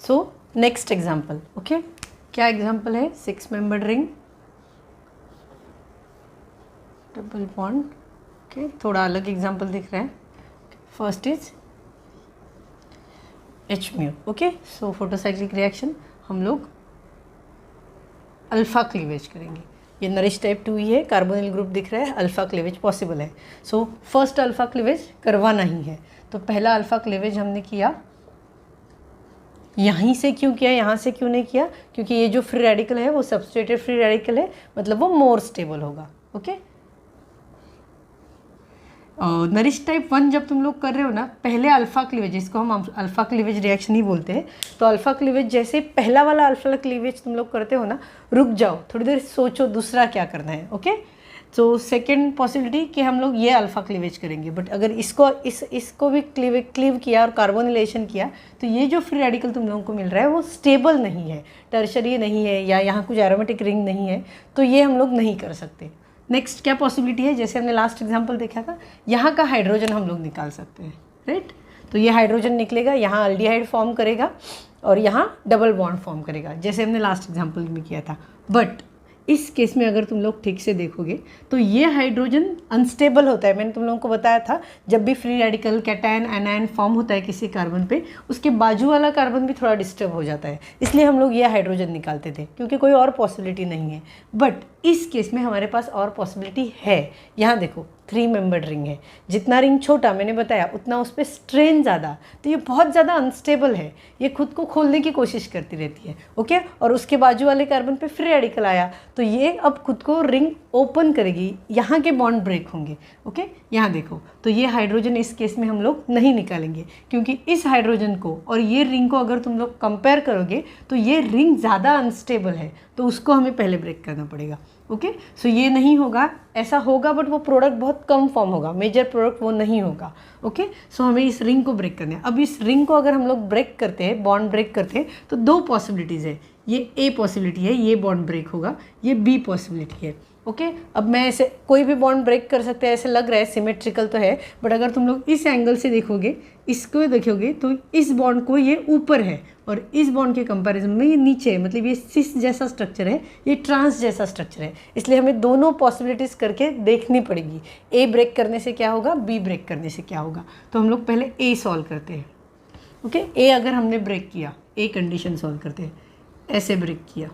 so next example. Okay, क्या एग्जांपल है, 6 membered ring, double bond. Okay, थोड़ा अलग एग्जांपल दिख रहा है। First is H mu। Okay, so photocyclic reaction हम लोग अल्फा क्लीवेज करेंगे। ये नरिश टाइप 2 ही है, कार्बोनिल ग्रुप दिख रहा है, अल्फा क्लीवेज पॉसिबल है। सो फर्स्ट अल्फा क्लीवेज करवाना ही है। तो पहला अल्फा क्लीवेज हमने किया, यहीं से क्यों किया, यहाँ से क्यों नहीं किया, क्योंकि ये जो फ्री रेडिकल है वो सबस्ट्रेटेड फ्री रेडिकल है, मतलब वो मोर स्टेबल होगा। ओके, नरिश टाइप 1 जब तुम लोग कर रहे हो ना, पहले अल्फा क्लीवेज, इसको हम अल्फा क्लीवेज रिएक्शन ही बोलते हैं। तो अल्फा क्लीवेज जैसे पहला वाला अल्फा क्लीवेज तुम लोग करते हो ना, रुक जाओ, थोड़ी देर सोचो दूसरा क्या करना है। ओके, तो सेकेंड पॉसिबिलिटी कि हम लोग ये अल्फा क्लीवेज करेंगे। बट अगर इसको भी क्लीव किया और कार्बोनिलेशन किया तो ये जो फ्री रेडिकल तुम लोगों को मिल रहा है वो स्टेबल नहीं है, टर्शरी नहीं है, या यहाँ कुछ एरोमेटिक रिंग नहीं है, तो ये हम लोग नहीं कर सकते। नेक्स्ट क्या पॉसिबिलिटी है, जैसे हमने लास्ट एग्जांपल देखा था, यहाँ का हाइड्रोजन हम लोग निकाल सकते हैं, राइट। तो ये हाइड्रोजन निकलेगा, यहाँ अल्डिहाइड फॉर्म करेगा और यहाँ डबल बॉन्ड फॉर्म करेगा, जैसे हमने लास्ट एग्जांपल में किया था। बट इस केस में अगर तुम लोग ठीक से देखोगे तो ये हाइड्रोजन अनस्टेबल होता है। मैंने तुम लोगों को बताया था, जब भी free radical cation anion form होता है किसी कार्बन पे, उसके बाजू वाला कार्बन भी थोड़ा डिस्टर्ब हो जाता है, इसलिए हम लोग ये हाइड्रोजन निकालते थे, क्योंकि कोई और पॉसिबिलिटी नहीं है। बट इस केस में हमारे पास और पॉसिबिलिटी है। यहाँ देखो 3 मेंबर्ड रिंग है, जितना रिंग छोटा मैंने बताया उतना उस पर स्ट्रेन ज़्यादा, तो ये बहुत ज़्यादा अनस्टेबल है, ये खुद को खोलने की कोशिश करती रहती है। ओके, और उसके बाजू वाले कार्बन पे फ्री रेडिकल आया तो ये अब खुद को रिंग ओपन करेगी, यहाँ के बॉन्ड ब्रेक होंगे। ओके, यहाँ देखो, तो ये हाइड्रोजन इस केस में हम लोग नहीं निकालेंगे, क्योंकि इस हाइड्रोजन को और ये रिंग को अगर तुम लोग कंपेयर करोगे तो ये रिंग ज़्यादा अनस्टेबल है, तो उसको हमें पहले ब्रेक करना पड़ेगा। ओके, सो ये नहीं होगा, ऐसा होगा बट वो प्रोडक्ट बहुत कम फॉर्म होगा, मेजर प्रोडक्ट वो नहीं होगा। ओके, सो हमें इस रिंग को ब्रेक करना है। अब इस रिंग को अगर हम लोग ब्रेक करते हैं, बॉन्ड ब्रेक करते हैं, तो 2 पॉसिबिलिटीज़ है। ये ए पॉसिबिलिटी है, ये बॉन्ड ब्रेक होगा, ये बी पॉसिबिलिटी है। ओके, अब मैं ऐसे कोई भी बॉन्ड ब्रेक कर सकते हैं, ऐसे लग रहा है सिमेट्रिकल तो है, बट अगर तुम लोग इस एंगल से देखोगे, इसको देखोगे तो इस बॉन्ड को ये ऊपर है और इस बॉन्ड के कंपैरिजन में ये नीचे है, मतलब ये सिस जैसा स्ट्रक्चर है, ये ट्रांस जैसा स्ट्रक्चर है। इसलिए हमें दोनों पॉसिबिलिटीज़ करके देखनी पड़ेगी, ए ब्रेक करने से क्या होगा, बी ब्रेक करने से क्या होगा। तो हम लोग पहले ए सॉल्व करते हैं। ओके, ए अगर हमने ब्रेक किया, ए कंडीशन सॉल्व करते हैं, ऐसे ब्रेक किया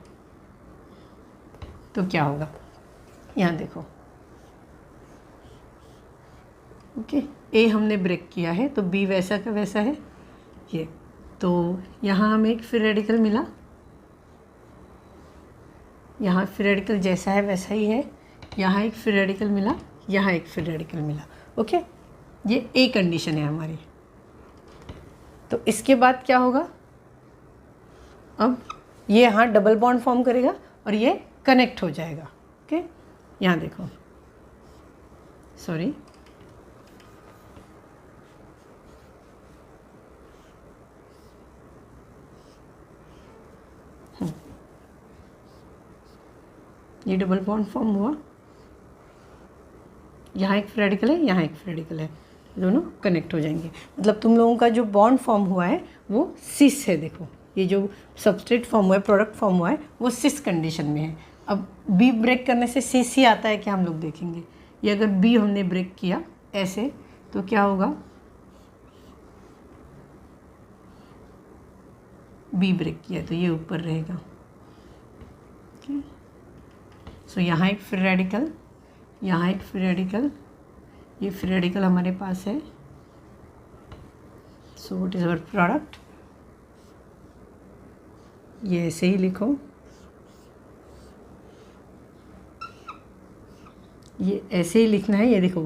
तो क्या होगा, यहाँ देखो। ओके, ए हमने ब्रेक किया है तो बी वैसा का वैसा है ये, तो यहाँ हमें एक फ्री रेडिकल मिला, यहाँ फ्री रेडिकल जैसा है वैसा ही है, यहाँ एक फ्री रेडिकल मिला, यहाँ एक फ्री रेडिकल मिला। ओके, ये ए कंडीशन है हमारी। तो इसके बाद क्या होगा, अब ये यहाँ डबल बॉन्ड फॉर्म करेगा और ये कनेक्ट हो जाएगा। ओके, यहाँ देखो, सॉरी, ये डबल बॉन्ड फॉर्म हुआ, यहाँ एक फ्री रेडिकल है, यहाँ एक फ्री रेडिकल है, दोनों कनेक्ट हो जाएंगे। मतलब तुम लोगों का जो बॉन्ड फॉर्म हुआ है वो सिस है। देखो, ये जो सबस्ट्रेट फॉर्म हुआ है, प्रोडक्ट फॉर्म हुआ है, वो सिस कंडीशन में है। अब बी ब्रेक करने से सिस ही आता है क्या, हम लोग देखेंगे। ये अगर बी हमने ब्रेक किया ऐसे तो क्या होगा, बी ब्रेक किया तो ये ऊपर रहेगा। सो यहाँ एक फ्री रेडिकल, यहाँ एक फ्री रेडिकल, ये फ्री रेडिकल हमारे पास है। So what is our product, ये ऐसे ही लिखो, ये ऐसे ही लिखना है। ये देखो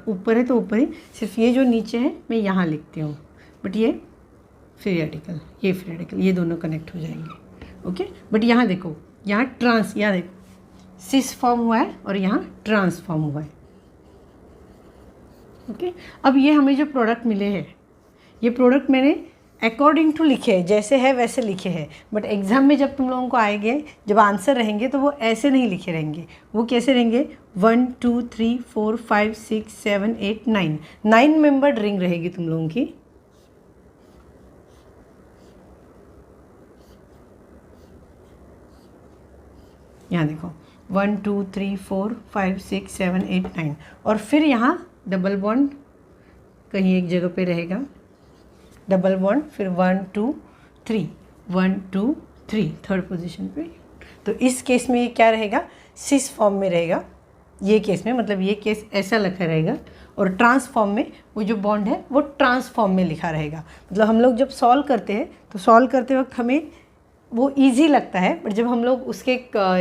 ऊपर है तो ऊपर ही, सिर्फ ये जो नीचे है मैं यहाँ लिखती हूँ, बट ये फ्री रेडिकल, ये फ्री रेडिकल, ये दोनों कनेक्ट हो जाएंगे। ओके, बट यहाँ देखो, यहाँ यहाँ देखो सिस फॉर्म हुआ है और यहाँ ट्रांस फॉर्म हुआ है। ओके, अब ये हमें जो प्रोडक्ट मिले हैं, ये प्रोडक्ट मैंने अकॉर्डिंग टू लिखे हैं, जैसे है वैसे लिखे हैं, बट एग्ज़ाम में जब तुम लोगों को आएंगे, जब आंसर रहेंगे तो वो ऐसे नहीं लिखे रहेंगे। वो कैसे रहेंगे? 1 2 3 4 5 6 7 8 9, 9 मेंबर्ड रिंग रहेगी तुम लोगों की। यहाँ देखो 1 2 3 4 5 6 7 8 9, और फिर यहाँ डबल बॉन्ड कहीं एक जगह पे रहेगा, डबल बॉन्ड, फिर 1 2 3 1 2 3 थर्ड पोजीशन पे। तो इस केस में ये क्या रहेगा? सिस फॉर्म में रहेगा। ये केस में मतलब ये केस ऐसा लिखा रहेगा, और ट्रांसफॉर्म में वो जो बॉन्ड है वो ट्रांसफॉर्म में लिखा रहेगा। मतलब हम लोग जब सॉल्व करते हैं तो सॉल्व करते वक्त हमें वो इजी लगता है, बट जब हम लोग उसके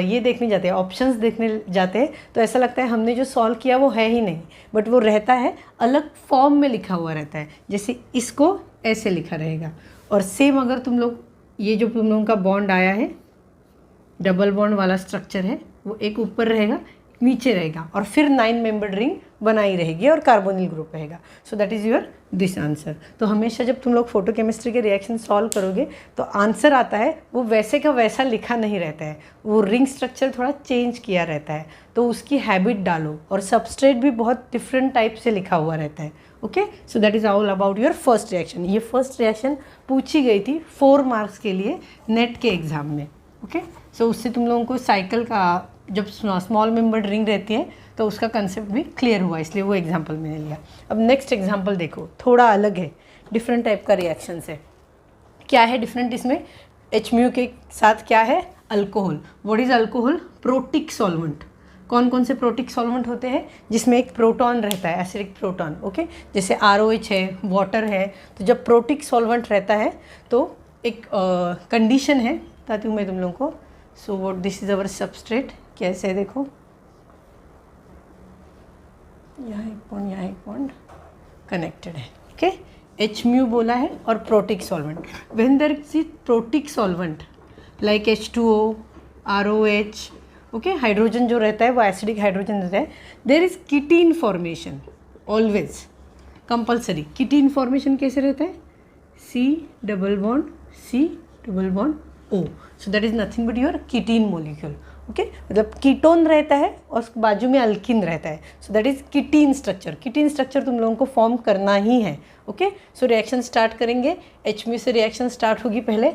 ये देखने जाते हैं, ऑप्शंस देखने जाते हैं, तो ऐसा लगता है हमने जो सॉल्व किया वो है ही नहीं, बट वो रहता है अलग फॉर्म में लिखा हुआ रहता है। जैसे इसको ऐसे लिखा रहेगा, और सेम अगर तुम लोग ये जो तुम लोगों का बॉन्ड आया है, डबल बॉन्ड वाला स्ट्रक्चर है, वो एक ऊपर रहेगा, नीचे रहेगा, और फिर 9 मेंबर्ड रिंग बनाई रहेगी और कार्बोनिल ग्रुप रहेगा। सो that is your this answer. तो हमेशा जब तुम लोग फोटोकेमिस्ट्री के रिएक्शन सॉल्व करोगे तो आंसर आता है वो वैसे का वैसा लिखा नहीं रहता है, वो रिंग स्ट्रक्चर थोड़ा चेंज किया रहता है, तो उसकी हैबिट डालो, और सबस्ट्रेट भी बहुत डिफरेंट टाइप से लिखा हुआ रहता है। Okay, so that is all about your first reaction. ये फर्स्ट रिएक्शन पूछी गई थी 4 मार्क्स के लिए नेट के एग्ज़ाम में। ओके, सो उससे तुम लोगों को साइकिल का जब स्मॉल मेंबर्ड रिंग रहती है तो उसका कंसेप्ट भी क्लियर हुआ, इसलिए वो एग्जांपल मैंने लिया। अब नेक्स्ट एग्जांपल देखो, थोड़ा अलग है, डिफरेंट टाइप का रिएक्शंस है। क्या है डिफरेंट इसमें? HMU के साथ क्या है? Alcohol. What is alcohol? Protic solvent. कौन कौन से प्रोटिक सॉल्वेंट होते हैं? जिसमें एक प्रोटॉन रहता है, एसिडिक प्रोटॉन। ओके, जैसे ROH है, वाटर है। तो जब प्रोटिक सॉल्वेंट रहता है तो एक कंडीशन है, बताती हूँ मैं तुम लोगों को। So what this is our substrate. कैसे है देखो, यहाँ एक बॉन्ड कनेक्टेड है। ओके, HMU बोला है और protic solvent. When there is protic solvent like H2O, ROH, okay, hydrogen जो रहता है वो एसिडिक हाइड्रोजन रहता है, there is ketene formation always compulsory. Ketene formation कैसे रहता है? C double bond C double bond O। So that is nothing but your ketene molecule. Okay, मतलब कीटोन रहता है और उसके बाजू में अल्किन रहता है। So that is ketene structure. Ketene structure तुम लोगों को फॉर्म करना ही है। ओके, सो रिएक्शन स्टार्ट करेंगे। HMU से रिएक्शन स्टार्ट होगी, पहले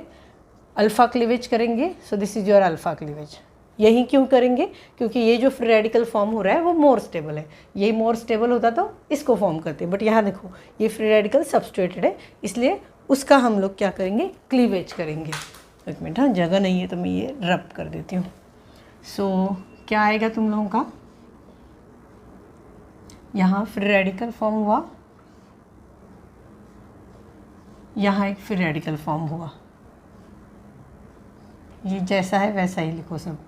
अल्फा क्लीवेज करेंगे। So this is your alpha cleavage. यही क्यों करेंगे? क्योंकि ये जो फ्री रेडिकल फॉर्म हो रहा है वो मोर स्टेबल है। यही मोर स्टेबल होता तो इसको फॉर्म करते, बट यहाँ देखो ये फ्री रेडिकल सब्सट्रेटेड है, इसलिए उसका हम लोग क्या करेंगे? क्लीवेज करेंगे। एक मिनट, हाँ, जगह नहीं है तो मैं ये रब कर देती हूँ। सो क्या आएगा तुम लोगों का? यहाँ फ्री रेडिकल फॉर्म हुआ, यहाँ एक फ्री रेडिकल फॉर्म हुआ। ये जैसा है वैसा ही लिखो सब।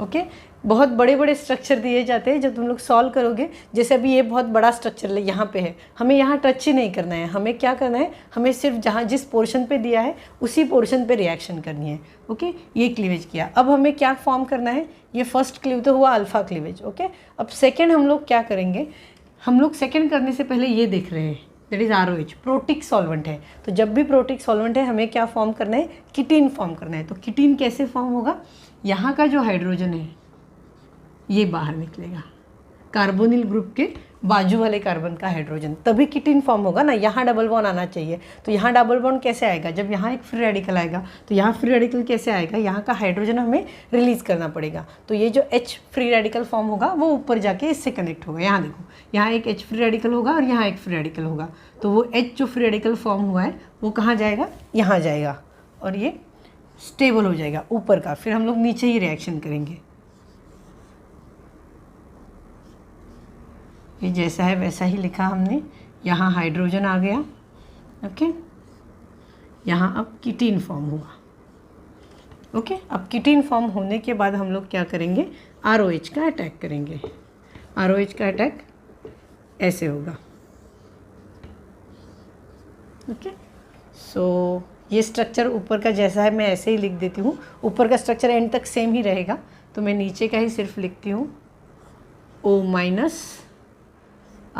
ओके, बहुत बड़े बड़े स्ट्रक्चर दिए जाते हैं जब तुम लोग सॉल्व करोगे। जैसे अभी ये बहुत बड़ा स्ट्रक्चर यहाँ पे है, हमें यहाँ टच ही नहीं करना है। हमें क्या करना है? हमें सिर्फ जहाँ जिस पोर्शन पे दिया है उसी पोर्शन पे रिएक्शन करनी है। ओके, ये क्लीवेज किया। अब हमें क्या फॉर्म करना है? ये फर्स्ट क्लीव तो हुआ अल्फा क्लीवेज। ओके, अब सेकेंड हम लोग क्या करेंगे? हम लोग सेकेंड करने से पहले ये देख रहे हैं, that is ROH, protic solvent है। तो जब भी प्रोटिक सॉल्वेंट है हमें क्या फॉर्म करना है? कीटीन फॉर्म करना है। तो कीटीन कैसे फॉर्म होगा? यहाँ का जो हाइड्रोजन है ये बाहर निकलेगा, कार्बोनिल ग्रुप के बाजू वाले कार्बन का हाइड्रोजन, तभी कीटीन फॉर्म होगा ना। यहाँ डबल बॉन्ड आना चाहिए। तो यहाँ डबल बॉन्ड कैसे आएगा? जब यहाँ एक फ्री रेडिकल आएगा तो यहाँ फ्री रेडिकल कैसे आएगा? यहाँ का हाइड्रोजन हमें रिलीज करना पड़ेगा। तो ये जो H फ्री रेडिकल फॉर्म होगा वो ऊपर जाके इससे कनेक्ट होगा। यहाँ देखो, यहाँ एक H फ्री रेडिकल होगा और यहाँ एक फ्री रेडिकल होगा। तो वो H जो फ्री रेडिकल फॉर्म हुआ है वो कहाँ जाएगा? यहाँ जाएगा, और ये स्टेबल हो जाएगा ऊपर का। फिर हम लोग नीचे ही रिएक्शन करेंगे। ये जैसा है वैसा ही लिखा हमने। यहाँ हाइड्रोजन आ गया। ओके, यहाँ अब कीटीन फॉर्म हुआ। ओके, अब कीटीन फॉर्म होने के बाद हम लोग क्या करेंगे? ROH का अटैक करेंगे। ROH का अटैक ऐसे होगा। ओके, सो ये स्ट्रक्चर ऊपर का जैसा है मैं ऐसे ही लिख देती हूँ। ऊपर का स्ट्रक्चर एंड तक सेम ही रहेगा, तो मैं नीचे का ही सिर्फ लिखती हूँ O माइनस,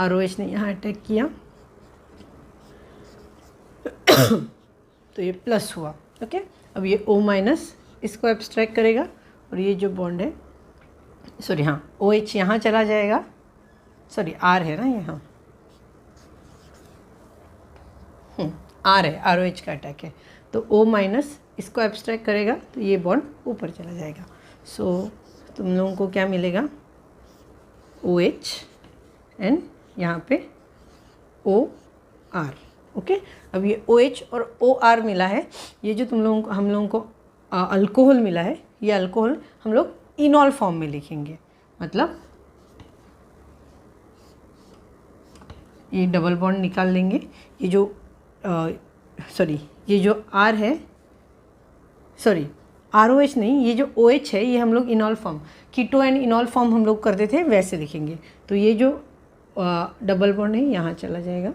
ROH ने यहाँ अटैक किया तो ये प्लस हुआ। ओके, अब ये O माइनस इसको एब्स्ट्रैक्ट करेगा और ये जो बॉन्ड है, सॉरी हाँ, OH यहाँ चला जाएगा, सॉरी R है ना यहाँ, R है, ROH का अटैक है, तो O माइनस इसको एब्स्ट्रैक्ट करेगा तो ये बॉन्ड ऊपर चला जाएगा। सो तुम लोगों को क्या मिलेगा, OH एंड यहाँ पे OR। ओके, अब ये OH और OR मिला है, ये जो तुम लोगों को हम लोगों को अल्कोहल मिला है, ये अल्कोहल हम लोग इनॉल फॉर्म में लिखेंगे। मतलब ये डबल बॉन्ड निकाल लेंगे, ये जो सॉरी ये जो R है, सॉरी ROH नहीं, ये जो OH है ये हम लोग enol form, keto and enol form हम लोग करते थे वैसे लिखेंगे। तो ये जो डबल बॉन्ड है यहाँ चला जाएगा,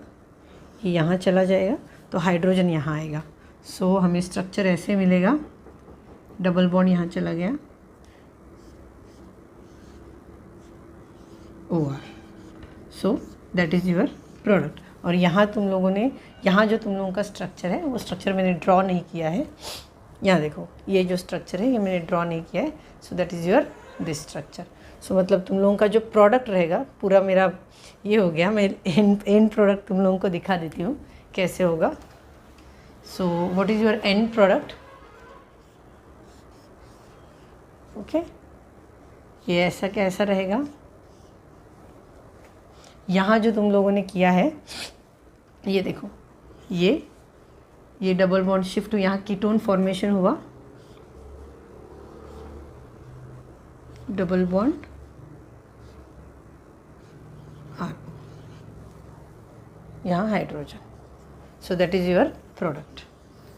ये यहाँ चला जाएगा, तो हाइड्रोजन यहाँ आएगा। सो हमें स्ट्रक्चर ऐसे मिलेगा, डबल बॉन्ड यहाँ चला गया, OR। So that is your product. और यहाँ तुम लोगों ने, यहाँ जो तुम लोगों का स्ट्रक्चर है वो स्ट्रक्चर मैंने ड्रॉ नहीं किया है, यहाँ देखो ये जो स्ट्रक्चर है ये मैंने ड्रॉ नहीं किया है। So that is your this structure. So मतलब तुम लोगों का जो प्रोडक्ट रहेगा पूरा मेरा ये हो गया। मैं एंड प्रोडक्ट तुम लोगों को दिखा देती हूँ कैसे होगा। सो what is your and product. Okay, ये ऐसा कैसा रहेगा, यहाँ जो तुम लोगों ने किया है ये देखो, ये डबल बॉन्ड शिफ्ट हुआ, यहाँ कीटोन फॉर्मेशन हुआ, डबल बॉन्ड R, यहाँ hydrogen. So that is your product.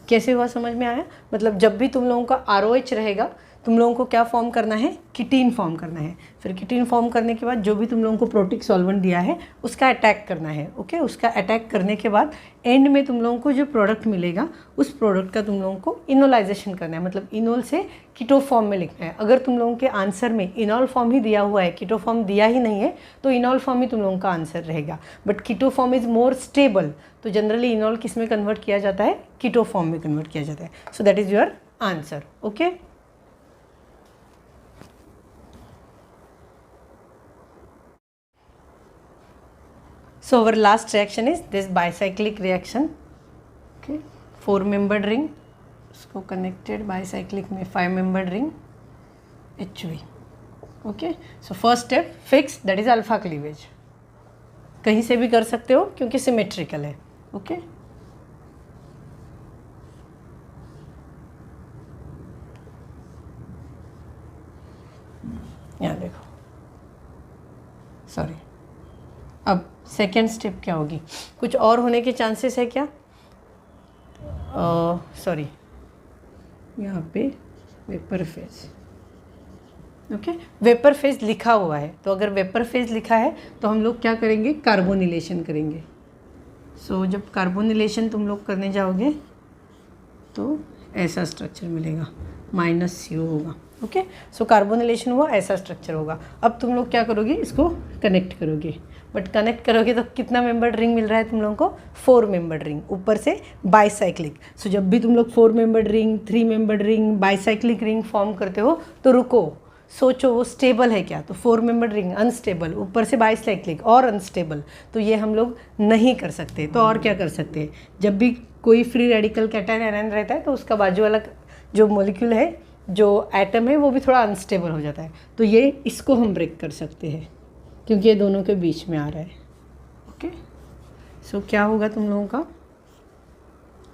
कैसे हुआ समझ में आया। मतलब जब भी तुम लोगों का ROH रहेगा तुम लोगों को क्या फॉर्म करना है, कीटीन फॉर्म करना है। फिर कीटीन फॉर्म करने के बाद जो भी तुम लोगों को प्रोटिक सॉल्वेंट दिया है उसका अटैक करना है। ओके, उसका अटैक करने के बाद एंड में तुम लोगों को जो प्रोडक्ट मिलेगा उस प्रोडक्ट का तुम लोगों को इनोलाइजेशन करना है, मतलब इनोल से कीटो फॉर्म में लिखना है। अगर तुम लोगों के आंसर में इनॉल फॉर्म ही दिया हुआ है, कीटो फॉर्म दिया ही नहीं है, तो इनॉल फॉर्म ही तुम लोगों का आंसर रहेगा। But keto form is more stable, तो जनरली इनॉल किस में कन्वर्ट किया जाता है, कीटो फॉर्म में कन्वर्ट किया जाता है। So that is your answer. Okay, so our last reaction is this bicyclic reaction. Okay, 4 membered ring, उसको connected bicyclic में 5 membered ring HV. Okay, so first step fix, that is alpha cleavage. कहीं से भी कर सकते हो क्योंकि symmetrical है. Okay, यहाँ देखो, सॉरी, अब सेकेंड स्टेप क्या होगी, कुछ और होने के चांसेस है क्या, सॉरी यहाँ पे vapour phase. Okay, vapour phase लिखा हुआ है, तो अगर वेपर फेज लिखा है तो हम लोग क्या करेंगे, कार्बोनिलेशन करेंगे। सो जब कार्बोनिलेशन तुम लोग करने जाओगे तो ऐसा स्ट्रक्चर मिलेगा, -CO होगा। ओके, सो कार्बोनिलेशन हुआ, ऐसा स्ट्रक्चर होगा। अब तुम लोग क्या करोगे, इसको कनेक्ट करोगे, बट कनेक्ट करोगे तो कितना मेंबर्ड रिंग मिल रहा है तुम लोगों को, 4 मेंबर्ड रिंग, ऊपर से बाईसाइक्लिक। सो जब भी तुम लोग 4 membered ring, 3 membered ring, bicyclic ring form करते हो तो रुको, सोचो वो स्टेबल है क्या। तो 4 मेंबर्ड रिंग अनस्टेबल, ऊपर से बाईसाइक्लिक और अनस्टेबल, तो ये हम लोग नहीं कर सकते। तो और क्या कर सकते हैं, जब भी कोई फ्री रेडिकल कैटायन एनायन रहता है तो उसका बाजू वाला जो मॉलिक्यूल है, जो एटम है, वो भी थोड़ा अनस्टेबल हो जाता है। तो ये इसको हम ब्रेक कर सकते हैं क्योंकि ये दोनों के बीच में आ रहा है। ओके, सो क्या होगा तुम लोगों का,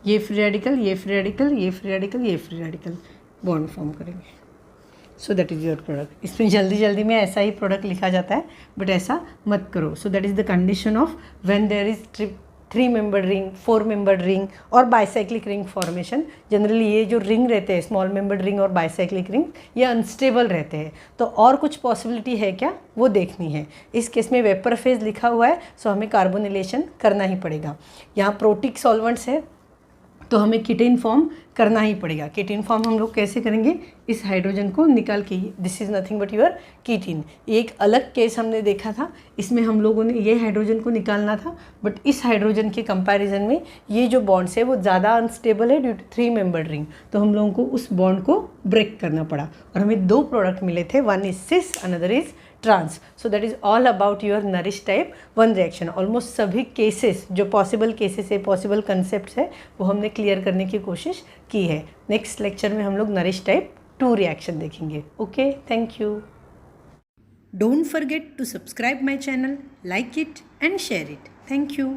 ये फ्री रेडिकल, ये फ्री रेडिकल, ये फ्री रेडिकल, ये फ्री रेडिकल बॉन्ड फॉर्म करेंगे। सो दैट इज़ योर प्रोडक्ट। इसमें जल्दी जल्दी में ऐसा ही प्रोडक्ट लिखा जाता है, बट ऐसा मत करो। So that is the condition of when there is 3 membered ring, 4 membered ring और बाइसाइक्लिक रिंग फॉर्मेशन। जनरली ये जो रिंग रहते हैं, स्मॉल मेंबर्ड रिंग और बाइसाइक्लिक रिंग, ये अनस्टेबल रहते हैं। तो और कुछ पॉसिबिलिटी है क्या, वो देखनी है। इस केस में वेपर फेज लिखा हुआ है, सो हमें कार्बोनिलेशन करना ही पड़ेगा। यहाँ प्रोटिक सॉल्वेंट्स है तो हमें कीटोन फॉर्म करना ही पड़ेगा। कीटोन फॉर्म हम लोग कैसे करेंगे, इस हाइड्रोजन को निकाल के, this is nothing but your ketone. एक अलग केस हमने देखा था, इसमें हम लोगों ने ये हाइड्रोजन को निकालना था, बट इस हाइड्रोजन के कंपैरिजन में ये जो बॉन्ड्स है वो ज़्यादा अनस्टेबल है ड्यू टू 3 मेंबर्ड रिंग, तो हम लोगों को उस बॉन्ड को ब्रेक करना पड़ा और हमें 2 प्रोडक्ट मिले थे, one is cis, another is trans. So that is all about your Norrish type 1 reaction. Almost सभी केसेस जो पॉसिबल केसेस है, पॉसिबल कंसेप्ट है, वो हमने क्लियर करने की कोशिश की है। नेक्स्ट लेक्चर में हम लोग नरिश टाइप 2 रिएक्शन देखेंगे। Okay, thank you. Don't forget to subscribe my channel, like it and share it. Thank you.